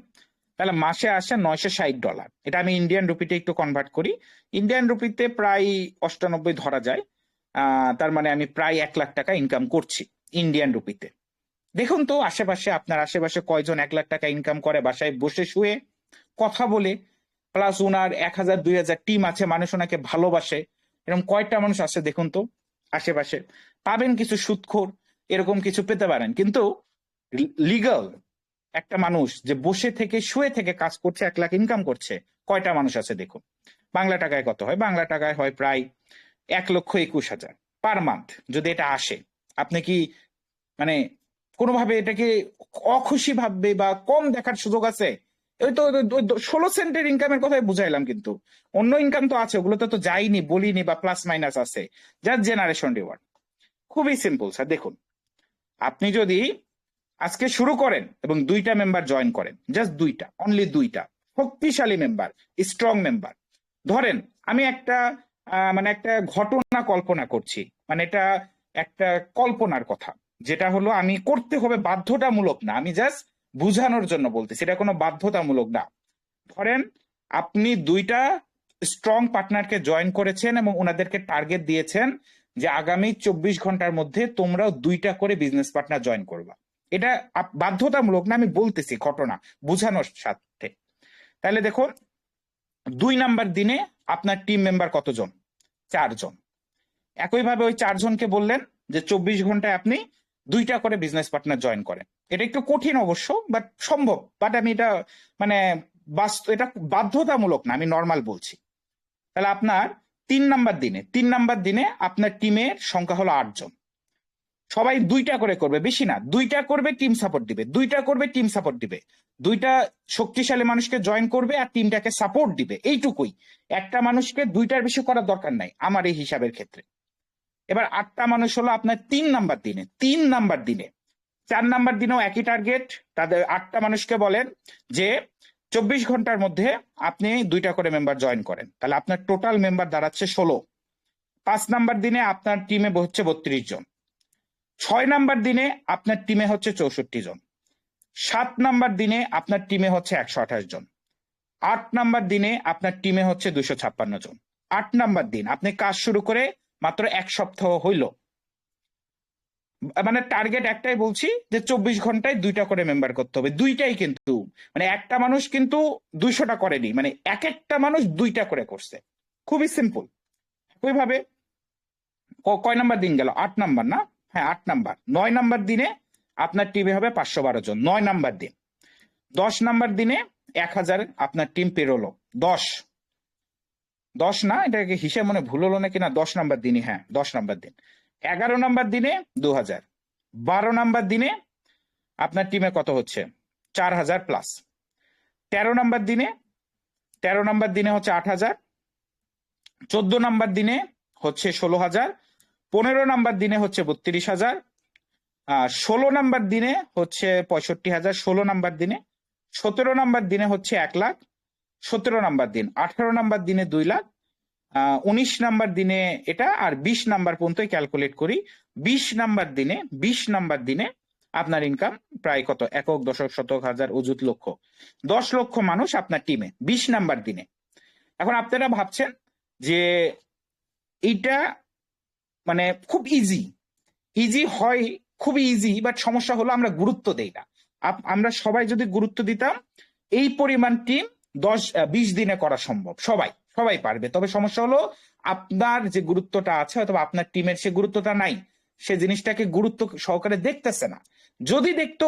তাহলে মাসে আসে $960। এটা আমি ইন্ডিয়ান রুপিতে একটু কনভার্ট করি, ইন্ডিয়ান রুপিতে প্রায় 98 ধরা যায়। তার মানে আমি প্রায় 1 লাখ টাকা ইনকাম করছি ইন্ডিয়ান রুপিতে। দেখুন তো আশেপাশে, আপনার আশেপাশে কয়জন 1 লাখ টাকা ইনকাম করে বাসায় বসে শুয়ে কথা বলে, প্লাস ওনার 1000-2000 টিম আছে, মানুষ ওনাকে ভালোবাসে, এরকম কয়টা মানুষ আছে দেখুন তো আশেপাশে। পাবেন কিছু সুদখোর, এরকম কিছু পেতে পারেন, কিন্তু লিগাল একটা মানুষ যে বসে থেকে শুয়ে থেকে কাজ করছে 1 লাখ ইনকাম করছে, কয়টা মানুষ আছে দেখুন। বাংলা টাকায় কত হয়? বাংলা টাকায় হয় প্রায় 1,21,000 পার মান্থ। যদি এটা আসে, আপনি কি মানে কোনোভাবে এটাকে অখুশি ভাববে বা কম দেখার সুযোগ আছে? ওই তো 16 সেন্টের ইনকামের কথাই বুঝাইলাম, কিন্তু অন্য ইনকাম তো আছে, ওগুলো তো যাইনি বলিনি, বা প্লাস মাইনাস আছে। Just generation reward. খুবই সিম্পল স্যার। দেখুন, আপনি যদি আজকে শুরু করেন এবং 2টা মেম্বার জয়েন করেন, জাস্ট 2টা, অনলি 2টা শক্তিশালী মেম্বার, স্ট্রং মেম্বার। ধরেন আমি একটা মানে একটা ঘটনা কল্পনা করছি, মানে এটা একটা কল্পনার কথা, যেটা হলো আমি করতে হবে, বাধ্যতামূলক না, আমি জাস্ট বুঝানোর জন্য বলতেছি, এটা কোনো বাধ্যতামূলক না। ধরেন আপনি 2টা স্ট্রং পার্টনারকে জয়েন করেছেন এবং ওনাদেরকে টার্গেট দিয়েছেন যে আগামী 24 ঘন্টার মধ্যে তোমরাও 2টা করে বিজনেস পার্টনার জয়েন করবা। এটা বাধ্যতামূলক না, আমি বলতেছি ঘটনা বুঝানোর সাথে। তাহলে দেখুন, 2 নাম্বার দিনে আপনার টিম মেম্বার কতজন? 4 জন। একইভাবে ওই 4 জনকে বললেন যে 24 ঘন্টায় আপনি 2টা করে বিজনেস পার্টনার জয়েন করেন। এটা একটু কঠিন অবশ্য, বাট সম্ভব। বাট আমি এটা মানে এটা বাধ্যতামূলক না, আমি নর্মাল বলছি। তাহলে আপনার 3 নাম্বার দিনে আপনার টিমের সংখ্যা হলো 8 জন। সবাই 2টা করে করবে, বেশি না, 2টা করবে, টিম সাপোর্ট দিবে, 2টা করবে, টিম সাপোর্ট দিবে, 2টা শক্তিশালী মানুষকে জয়েন করবে আর টিমটাকে সাপোর্ট দিবে, এইটুকুই। একটা মানুষকে 2টার বেশি করার দরকার নাই আমার এই হিসাবের ক্ষেত্রে। এবার 8টা মানুষ হলো আপনার 3 নাম্বার দিনে। 3 নাম্বার দিনে, 4 নাম্বার দিনেও একই টার্গেট। তাদের 8টা মানুষকে বলেন যে 24 ঘন্টার মধ্যে আপনি 2টা করে মেম্বার জয়েন করেন, তাহলে আপনার টোটাল মেম্বার দাঁড়াচ্ছে 16। 5 নাম্বার দিনে আপনার টিমে হচ্ছে 32 জন। 6 নাম্বার দিনে আপনার টিমে হচ্ছে 64 জন। 7 নাম্বার দিনে আপনার টিমে হচ্ছে 128 জন। 8 নাম্বার দিনে আপনার টিমে হচ্ছে 256 জন। 8 নাম্বার দিন আপনি কাজ শুরু করে মাত্র 1 সপ্তাহ হইল, মানে টার্গেট একটাই বলছি যে 24 ঘন্টায় 2টা করে মেম্বার করতে হবে। 2টাই, কিন্তু মানে একটা মানুষ কিন্তু 200টা করেনি, মানে এক একটা মানুষ 2টা করে করছে। খুবই সিম্পল। ওইভাবে কয় নাম্বার দিন গেল? 8 নাম্বার না? হ্যাঁ, 8 নাম্বার। 9 নাম্বার দিনে আপনার টিমে হবে 512 জন, 9 নাম্বার দিন। 10 নাম্বার দিনে 1000 আপনার টিম পেরোলো। 10 না, এটাকে হিসেব মনে ভুল হলো নাকি, না 10 নাম্বার দিনই, হ্যাঁ 10 নাম্বার দিন। 11 নাম্বার দিনে 2000। 12 নাম্বার দিনে আপনার টিমে কত হচ্ছে? 4000 প্লাস। 13 নাম্বার দিনে, 13 নাম্বার দিনে হচ্ছে 8000। 14 নাম্বার দিনে হচ্ছে 16000। 15 নাম্বার দিনে হচ্ছে 32000। 16 নাম্বার দিনে হচ্ছে 65000। 16 নাম্বার দিনে। 17 নাম্বার দিনে হচ্ছে 1 লাখ। 17 নাম্বার দিন। 18 নাম্বার দিনে 2 লাখ। 19 নাম্বার দিনে এটা, আর 20 নাম্বার পর্যন্ত ক্যালকুলেট করি। 20 নাম্বার দিনে, 20 নাম্বার দিনে আপনার ইনকাম প্রায় কত? একক, দশক, শতক, হাজার, অযুত, লক্ষ। 10 লক্ষ মানুষ আপনার টিমে 20 নাম্বার দিনে। এখন আপনারা ভাবছেন যে এইটা মানে খুব ইজি। ইজি হয়, খুবই ইজি, বাট সমস্যা হলো আমরা গুরুত্ব দেই না। আমরা সবাই যদি গুরুত্ব দিতাম, এই পরিমাণ টিম 20 দিনে করা সম্ভব। সবাই সবাই পারবে। তবে সমস্যা হলো আপনার যে গুরুত্বটা আছে, অথবা আপনার টিমের সে গুরুত্বটা নাই, সে জিনিসটাকে গুরুত্ব সহকারে দেখতেছে না। যদি দেখতো,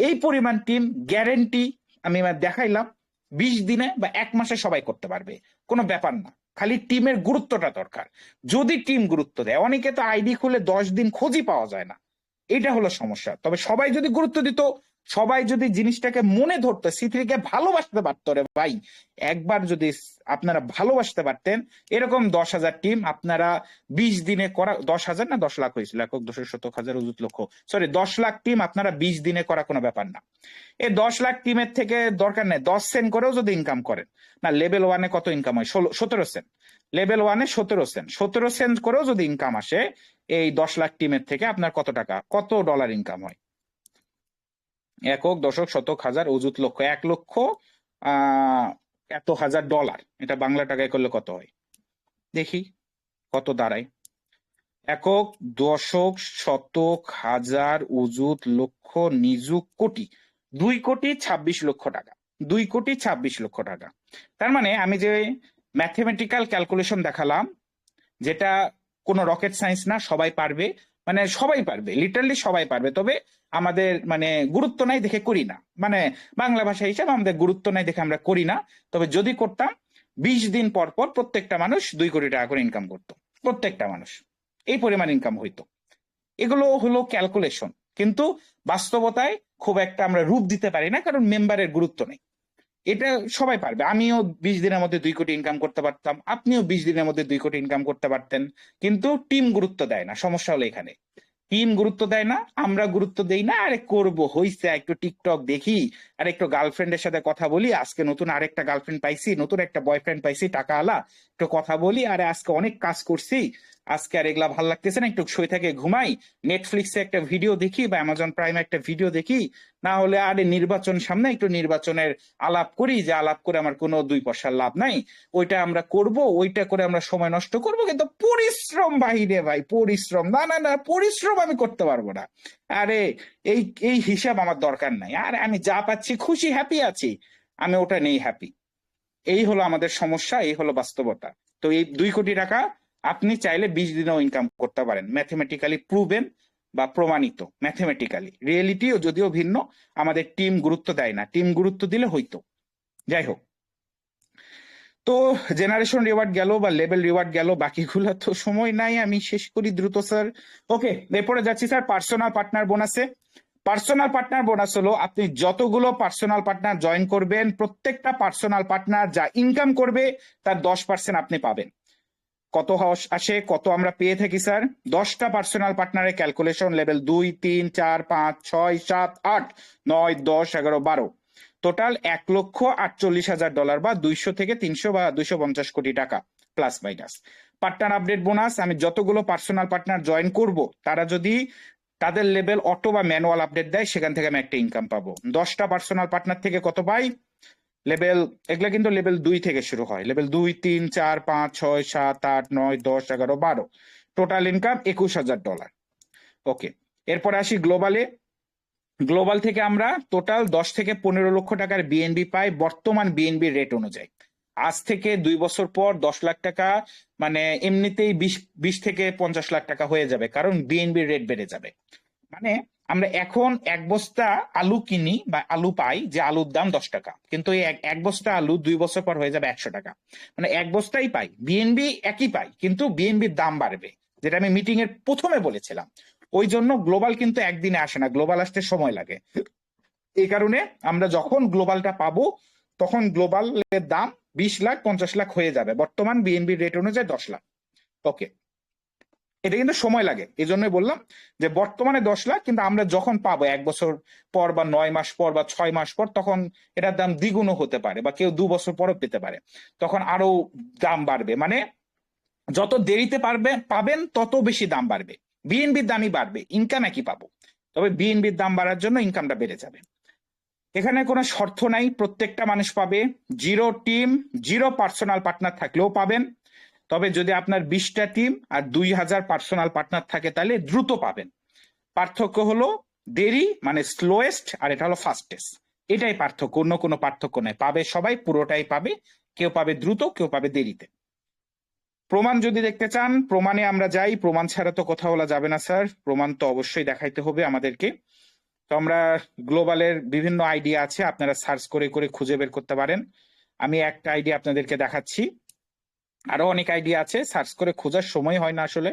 এই পরিমাণ টিম গ্যারেন্টি আমি দেখাইলাম 20 দিনে বা 1 মাসে সবাই করতে পারবে, কোনো ব্যাপার না। খালি টিমের গুরুত্বটা দরকার। যদি টিম গুরুত্ব দেয়, অনেকে তো আইডি খুলে 10 দিন খোঁজই পাওয়া যায় না, এটা হলো সমস্যা। তবে সবাই যদি গুরুত্ব দিত, সবাই যদি জিনিসটাকে মনে ধরতো, সিথ্রিকে ভালোবাসতে পারতো, রে ভাই, একবার যদি আপনারা ভালোবাসতে পারতেন, এরকম 10,000 টিম আপনারা 20 দিনে করা, 10,000 না 10 লাখ হয়েছিল, একক, দশক, শতক, হাজার, অযুত, লক্ষ, সরি 10 লাখ টিম আপনারা 20 দিনে করা কোনো ব্যাপার না। এই 10 লাখ টিমের থেকে দরকার নেই 10 সেন্ট করেও যদি ইনকাম করেন, না লেভেল 1-এ কত ইনকাম হয়? 17 সেন্ট। লেভেল 1-এ 17 সেন্ট, 17 সেন্ট করেও যদি ইনকাম আসে, এই 10 লাখ টিমের থেকে আপনার কত টাকা, কত ডলার ইনকাম হয়? একক, দশক, শতক, হাজার, অযুত, লক্ষ, 1 লক্ষ এত হাজার ডলার। এটা বাংলা টাকায় করলে কত হয় দেখি, কত দাঁড়ায়? একক, দশক, শতক, হাজার, অযুত, লক্ষ, নিযুত, কোটি। 2,26,00,000 টাকা। 2,26,00,000 টাকা। তার মানে আমি যে ম্যাথমেটিক্যাল ক্যালকুলেশন দেখালাম, যেটা কোনো রকেট সায়েন্স না, সবাই পারবে, মানে সবাই পারবে, লিটারালি সবাই পারবে, তবে আমাদের মানে গুরুত্ব নাই দেখে করি না, মানে বাংলা ভাষা হিসাবে আমাদের গুরুত্ব নাই দেখে আমরা করি না। তবে যদি করতাম 20 দিন পর পর প্রত্যেকটা মানুষ 2 কোটি টাকা করে ইনকাম করতো, প্রত্যেকটা মানুষ এই পরিমাণ ইনকাম হইতো। এগুলো হলো ক্যালকুলেশন, কিন্তু বাস্তবতায় খুব একটা আমরা রূপ দিতে পারি না, কারণ মেম্বারের গুরুত্ব নেই। এটা সবাই পারবে, আমিও 20 দিনের মধ্যে 2 কোটি ইনকাম করতে পারতাম, আপনিও 20 দিনের মধ্যে 2 কোটি ইনকাম করতে পারতেন, কিন্তু টিম গুরুত্ব দেয় না। সমস্যা হলো এখানে, টিম গুরুত্ব দেয় না, আমরা গুরুত্ব দেই না। আরে করব হইছে, একটু টিকটক দেখি, আর একটু গার্লফ্রেন্ডের সাথে কথা বলি, আজকে নতুন আরেকটা গার্লফ্রেন্ড পাইছি, নতুন একটা বয়ফ্রেন্ড পাইছি টাকা আলা, একটু কথা বলি, আরে আজকে অনেক কাজ করছি, আজকে আর এগুলা ভাল লাগতেছে না, একটু শুয়ে থেকে ঘুমাই, নেটফ্লিক্সে একটা ভিডিও দেখি বা অ্যামাজন প্রাইমে একটা ভিডিও দেখি, না হলে আরে নির্বাচন সামনে, একটু নির্বাচনের আলাপ করি, যে আলাপ করে আমার কোনো 2 পয়সার লাভ নাই, ওইটা আমরা করব, ওইটা করে আমরা সময় নষ্ট করব, কিন্তু পরিশ্রম বাহিরে ভাই, পরিশ্রম না না না, পরিশ্রম আমি করতে পারবো না। আরে এই এই হিসাব আমার দরকার নাই, আরে আমি যা পাচ্ছি খুশি, হ্যাপি আছি, আমি ওটা নেই হ্যাপি। এই হলো আমাদের সমস্যা, এই হলো বাস্তবতা। তো এই 2 কোটি টাকা আপনি চাইলে 20 দিনেও ইনকাম করতে পারেন, ম্যাথমেটিক্যালি প্রুভেন বা প্রমাণিত, ম্যাথমেটিক্যালি। রিয়েলিটিও যদিও ভিন্ন, আমাদের টিম গুরুত্ব দেয় না, টিম গুরুত্ব দিলে হইতো। যাই হোক, তো জেনারেশন রিওয়ার্ড গেল বা লেভেল রিওয়ার্ড গেল, বাকিগুলো তো সময় নাই, আমি শেষ করি দ্রুত স্যার। ওকে, এরপরে যাচ্ছি স্যার পার্সোনাল পার্টনার বোনাসে। পার্সোনাল পার্টনার বোনাস হলো আপনি যতগুলো পার্সোনাল পার্টনার জয়েন করবেন, প্রত্যেকটা পার্সোনাল পার্টনার যা ইনকাম করবে তার 10% আপনি পাবেন। কত আসে, কত আমরা পেয়ে থাকি স্যার? 10টা পার্সোনাল পার্টনারের ক্যালকুলেশন, লেভেল 2, 3, 4, 5, 6, 7, 8, 9, 10, 11, 12, টোটাল $1,48,000 বা 200 থেকে 300 বা 250 কোটি টাকা plus minus. Partner update bonus, আমি যতগুলো পার্সোনাল পার্টনার জয়েন করব তারা যদি তাদের লেভেল অটো বা ম্যানুয়াল আপডেট দেয়, সেখান থেকে আমি একটা ইনকাম পাবো। 10টা পার্সোনাল পার্টনার থেকে কত পাই? লেভেল, এগুলা কিন্তু লেভেল 2 থেকে শুরু হয়, লেভেল 2, 3, 4, 5, 6, 7, 8, 9, 10, 11, 12, টোটাল ইনকাম $21,000। ওকে, এরপরে আসি গ্লোবালে। গ্লোবাল থেকে আমরা টোটাল 10 থেকে 15 লক্ষ টাকার বিএনবি পাই বর্তমান বিএনবি রেট অনুযায়ী। আজ থেকে 2 বছর পর 10 লাখ টাকা মানে এমনিতেই 20 থেকে 50 লাখ টাকা হয়ে যাবে, কারণ বিএনবি রেট বেড়ে যাবে। মানে আমরা এখন এক বস্তা আলু কিনি বা আলু পাই, যে আলুর দাম 10 টাকা, কিন্তু এই এক বস্তা আলু 2 বছর পর হয়ে যাবে 100 টাকা। মানে এক বস্তাই পাই, বিএনবি একই পাই, কিন্তু বিএনবির দাম বাড়বে, যেটা আমি মিটিং এর প্রথমে বলেছিলাম। ওই জন্য গ্লোবাল কিন্তু একদিনে আসে না, গ্লোবাল আসতে সময় লাগে। এই কারণে আমরা যখন গ্লোবালটা পাবো তখন গ্লোবালের দাম 20 লাখ 50 লাখ হয়ে যাবে, বর্তমান বিএনবি রেট অনুযায়ী 10 লাখ। ওকে, এটা কিন্তু সময় লাগে, এই জন্যই বললাম যে বর্তমানে 10 লাখ, কিন্তু আমরা যখন পাবো 1 বছর পর বা 9 মাস পর বা 6 মাস পর, তখন এটার দাম দ্বিগুণও হতে পারে, বা কেউ 2 বছর পরও পেতে পারে, তখন আরো দাম বাড়বে। মানে যত দেরিতে পাবেন তত বেশি দাম বাড়বে, বিএনবির দামই বাড়বে, ইনকাম একই পাবো, তবে বিএনবির দাম বাড়ার জন্য ইনকামটা বেড়ে যাবে। এখানে কোনো শর্ত নাই, প্রত্যেকটা মানুষ পাবে, zero team, zero personal partner থাকলেও পাবেন। তবে যদি আপনার 20টা টিম আর 2000 পার্সোনাল পার্টনার থাকে তাহলে দ্রুত পাবেন। পার্থক্য হলো দেরি মানে স্লোয়েস্ট, আর এটা হলো ফাস্টেস্ট, এটাই পার্থক্য, অন্য কোনো পার্থক্য নেই। পাবে সবাই, পুরোটাই পাবে, কেউ পাবে দ্রুত, কেউ পাবে দেরিতে। প্রমাণ যদি দেখতে চান, প্রমাণে আমরা যাই, প্রমাণ ছাড়া তো কথা বলা যাবে না স্যার, প্রমাণ তো অবশ্যই দেখাইতে হবে আমাদেরকে। তো আমরা গ্লোবালের বিভিন্ন আইডিয়া আছে, আপনারা সার্চ করে করে খুঁজে বের করতে পারেন। আমি একটা আইডিয়া আপনাদেরকে দেখাচ্ছি, আরো অনেক আইডিয়া আছে, সার্চ করে খোঁজার সময় হয় না আসলে।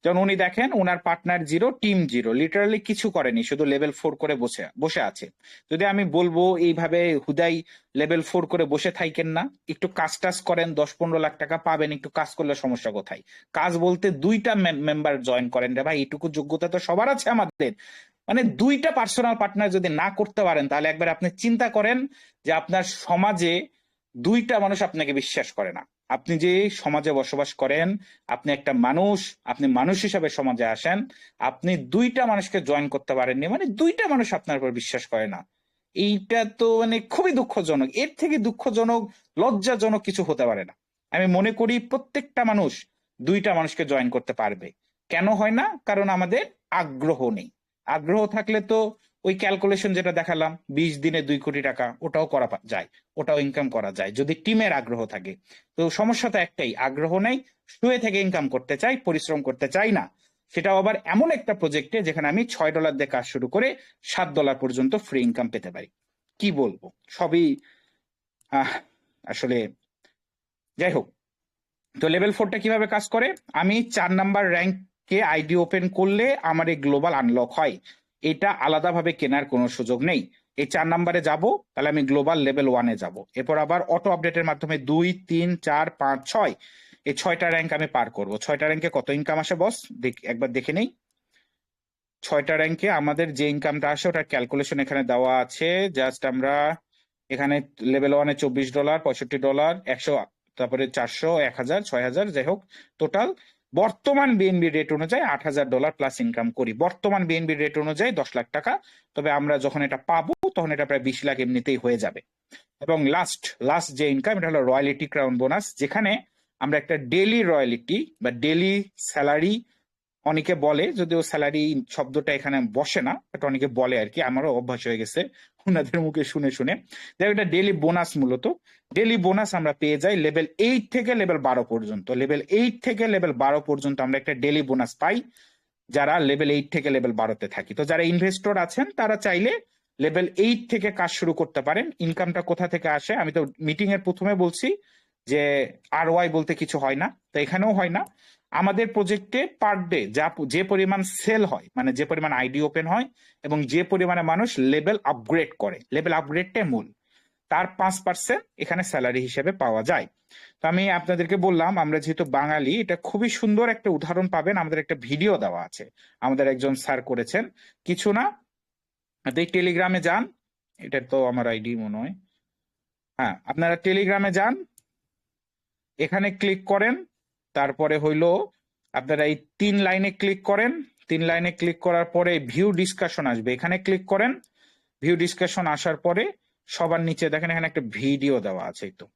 যেমন উনি দেখেন, ওনার partner zero, team zero, literally কিছু করেনি, শুধু লেভেল 4 করে বসে বসে আছে। যদি আমি বলবো এইভাবে হুদাই লেভেল 4 করে বসে থাকেন না, একটু কাজ টাজ করেন, 10-15 লাখ টাকা পাবেন, একটু কাজ করলে সমস্যা কোথায়? কাজ বলতে 2টা মেম্বার জয়েন করেন রে ভাই, এইটুকু যোগ্যতা তো সবার আছে আমাদের। মানে 2টা পার্সোনাল পার্টনার যদি না করতে পারেন, তাহলে একবার আপনি চিন্তা করেন যে আপনার সমাজে 2টা মানুষ আপনাকে বিশ্বাস করে না। আপনি যে সমাজে বসবাস করেন, আপনি একটা মানুষ, আপনি মানুষ হিসাবে সমাজে আসেন, আপনি 2টা মানুষকে জয়েন করতে পারেননি, মানে 2টা মানুষ আপনার উপর বিশ্বাস করে না। এইটা তো মানে খুবই দুঃখজনক, এর থেকে দুঃখজনক লজ্জাজনক কিছু হতে পারে না। আমি মনে করি প্রত্যেকটা মানুষ 2টা মানুষকে জয়েন করতে পারবে। কেন হয় না? কারণ আমাদের আগ্রহ নেই। আগ্রহ থাকলে তো ওই ক্যালকুলেশন যেটা দেখালাম, 20 দিনে 2 কোটি টাকা, ওটাও করা যায়, ওটাও ইনকাম করা যায় যদি টিমের আগ্রহ থাকে। তো সমস্যা তো একটাই, আগ্রহ নেই, শুয়ে থেকে ইনকাম করতে চাই, পরিশ্রম করতে চাই না। সেটাও আবার এমন একটা প্রজেক্টে যেখানে আমি $6 দিয়ে কাজ শুরু করে $7 পর্যন্ত ফ্রি ইনকাম পেতে পারি। কি বলবো, সবই আসলে যাই হোক। তো লেভেল 4টা কিভাবে কাজ করে? আমি 4 নাম্বার র্যাঙ্কে আইডি ওপেন করলে আমার এই গ্লোবাল আনলক হয়। এটা আলাদাভাবে কেনার কোনো সুযোগ নেই। এই 4 নাম্বারে যাব, তাহলে আমি গ্লোবাল লেভেল 1-এ যাব। এরপর আবার অটো আপডেটের মাধ্যমে 2, 3, 4, 5, 6 এই 6টা র্যাঙ্ক আমি পার করব। 6টা র্যাঙ্কে কত ইনকাম আসে বস, একবার দেখে নেই। 6টা র্যাঙ্কে আমাদের যে ইনকামটা আসে ওটার ক্যালকুলেশন এখানে দেওয়া আছে। জাস্ট আমরা এখানে লেভেল 1-এ $24, $65, 100, তারপরে 400, 1000, 6000, যাই হোক টোটাল বর্তমান বিএনবি রেট অনুযায়ী $8000 প্লাস ইনকাম করি। বর্তমান বিএনবি রেট অনুযায়ী 10 লাখ টাকা। তবে আমরা যখন এটা পাবো তখন এটা প্রায় 20 লাখ এমনিতেই হয়ে যাবে। এবং লাস্ট যে ইনকাম, এটা হলো রয়্যালিটি ক্রাউন বোনাস, যেখানে আমরা একটা ডেইলি রয়্যালিটি বা ডেইলি স্যালারি অনেকে বলে, যদিও স্যালারি শব্দটা এখানে বসে না, এটা অনেকে বলে আর কি, আমারও অভ্যাস হয়ে গেছে ওনাদের মুখে শুনে শুনে। দেখো এটা ডেইলি বোনাস, মূলত ডেইলি বোনাস আমরা পেয়ে যাই লেভেল 8 থেকে লেভেল 12 পর্যন্ত। লেভেল 8 থেকে লেভেল 12 পর্যন্ত আমরা একটা ডেইলি বোনাস পাই যারা লেভেল 8 থেকে লেভেল 12-তে থাকি। তো যারা ইনভেস্টর আছেন তারা চাইলে লেভেল 8 থেকে কাজ শুরু করতে পারেন। ইনকামটা কোথা থেকে আসে? আমি তো মিটিং এর প্রথমে বলছি যে ROI বলতে কিছু হয় না, তো এখানেও হয় না। আমাদের প্রজেক্টে পার ডে যে পরিমাণ সেল হয়, মানে যে পরিমাণ আইডি ওপেন হয় এবং যে পরিমাণে মানুষ লেভেল আপগ্রেড করে, লেভেল আপগ্রেডটাই মূল, তার 5% এখানে স্যালারি হিসেবে পাওয়া যায়। তো আমি আপনাদেরকে বললাম, আমরা যেহেতু বাঙালি, এটা খুবই সুন্দর একটা উদাহরণ পাবেন, আমাদের একটা ভিডিও দেওয়া আছে, আমাদের একজন স্যার করেছেন। কিছু না, আপনি টেলিগ্রামে যান, এটা তো আমার আইডি মনে হয়, হ্যাঁ আপনারা টেলিগ্রামে যান, এখানে ক্লিক করেন, তারপরে হইলো আপনারা এই 3 লাইনে ক্লিক করেন। 3 লাইনে ক্লিক করার পরে ভিউ ডিসকাশন আসবে, এখানে ক্লিক করেন। ভিউ ডিসকাশন আসার পরে সবার নিচে দেখেন এখানে একটা ভিডিও দেওয়া আছে। তো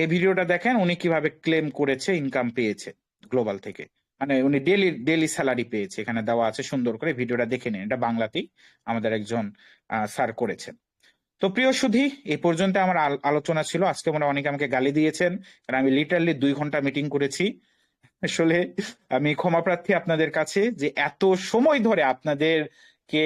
এই ভিডিওটা দেখেন উনি কিভাবে ক্লেম করেছে, ইনকাম পেয়েছে গ্লোবাল থেকে, মানে উনি ডেলি স্যালারি পেয়েছে, এখানে দেওয়া আছে সুন্দর করে। ভিডিওটা দেখে নিন, এটা বাংলাতেই আমাদের একজন স্যার করেছেন। তো প্রিয় সুধী, এই পর্যন্ত আমার আলোচনা ছিল। আজকে মনে হয় অনেকে আমাকে গালি দিয়েছেন, কারণ আমি লিটারলি 2 ঘন্টা মিটিং করেছি। আসলে আমি ক্ষমা প্রার্থী আপনাদের কাছে যে এত সময় ধরে আপনাদেরকে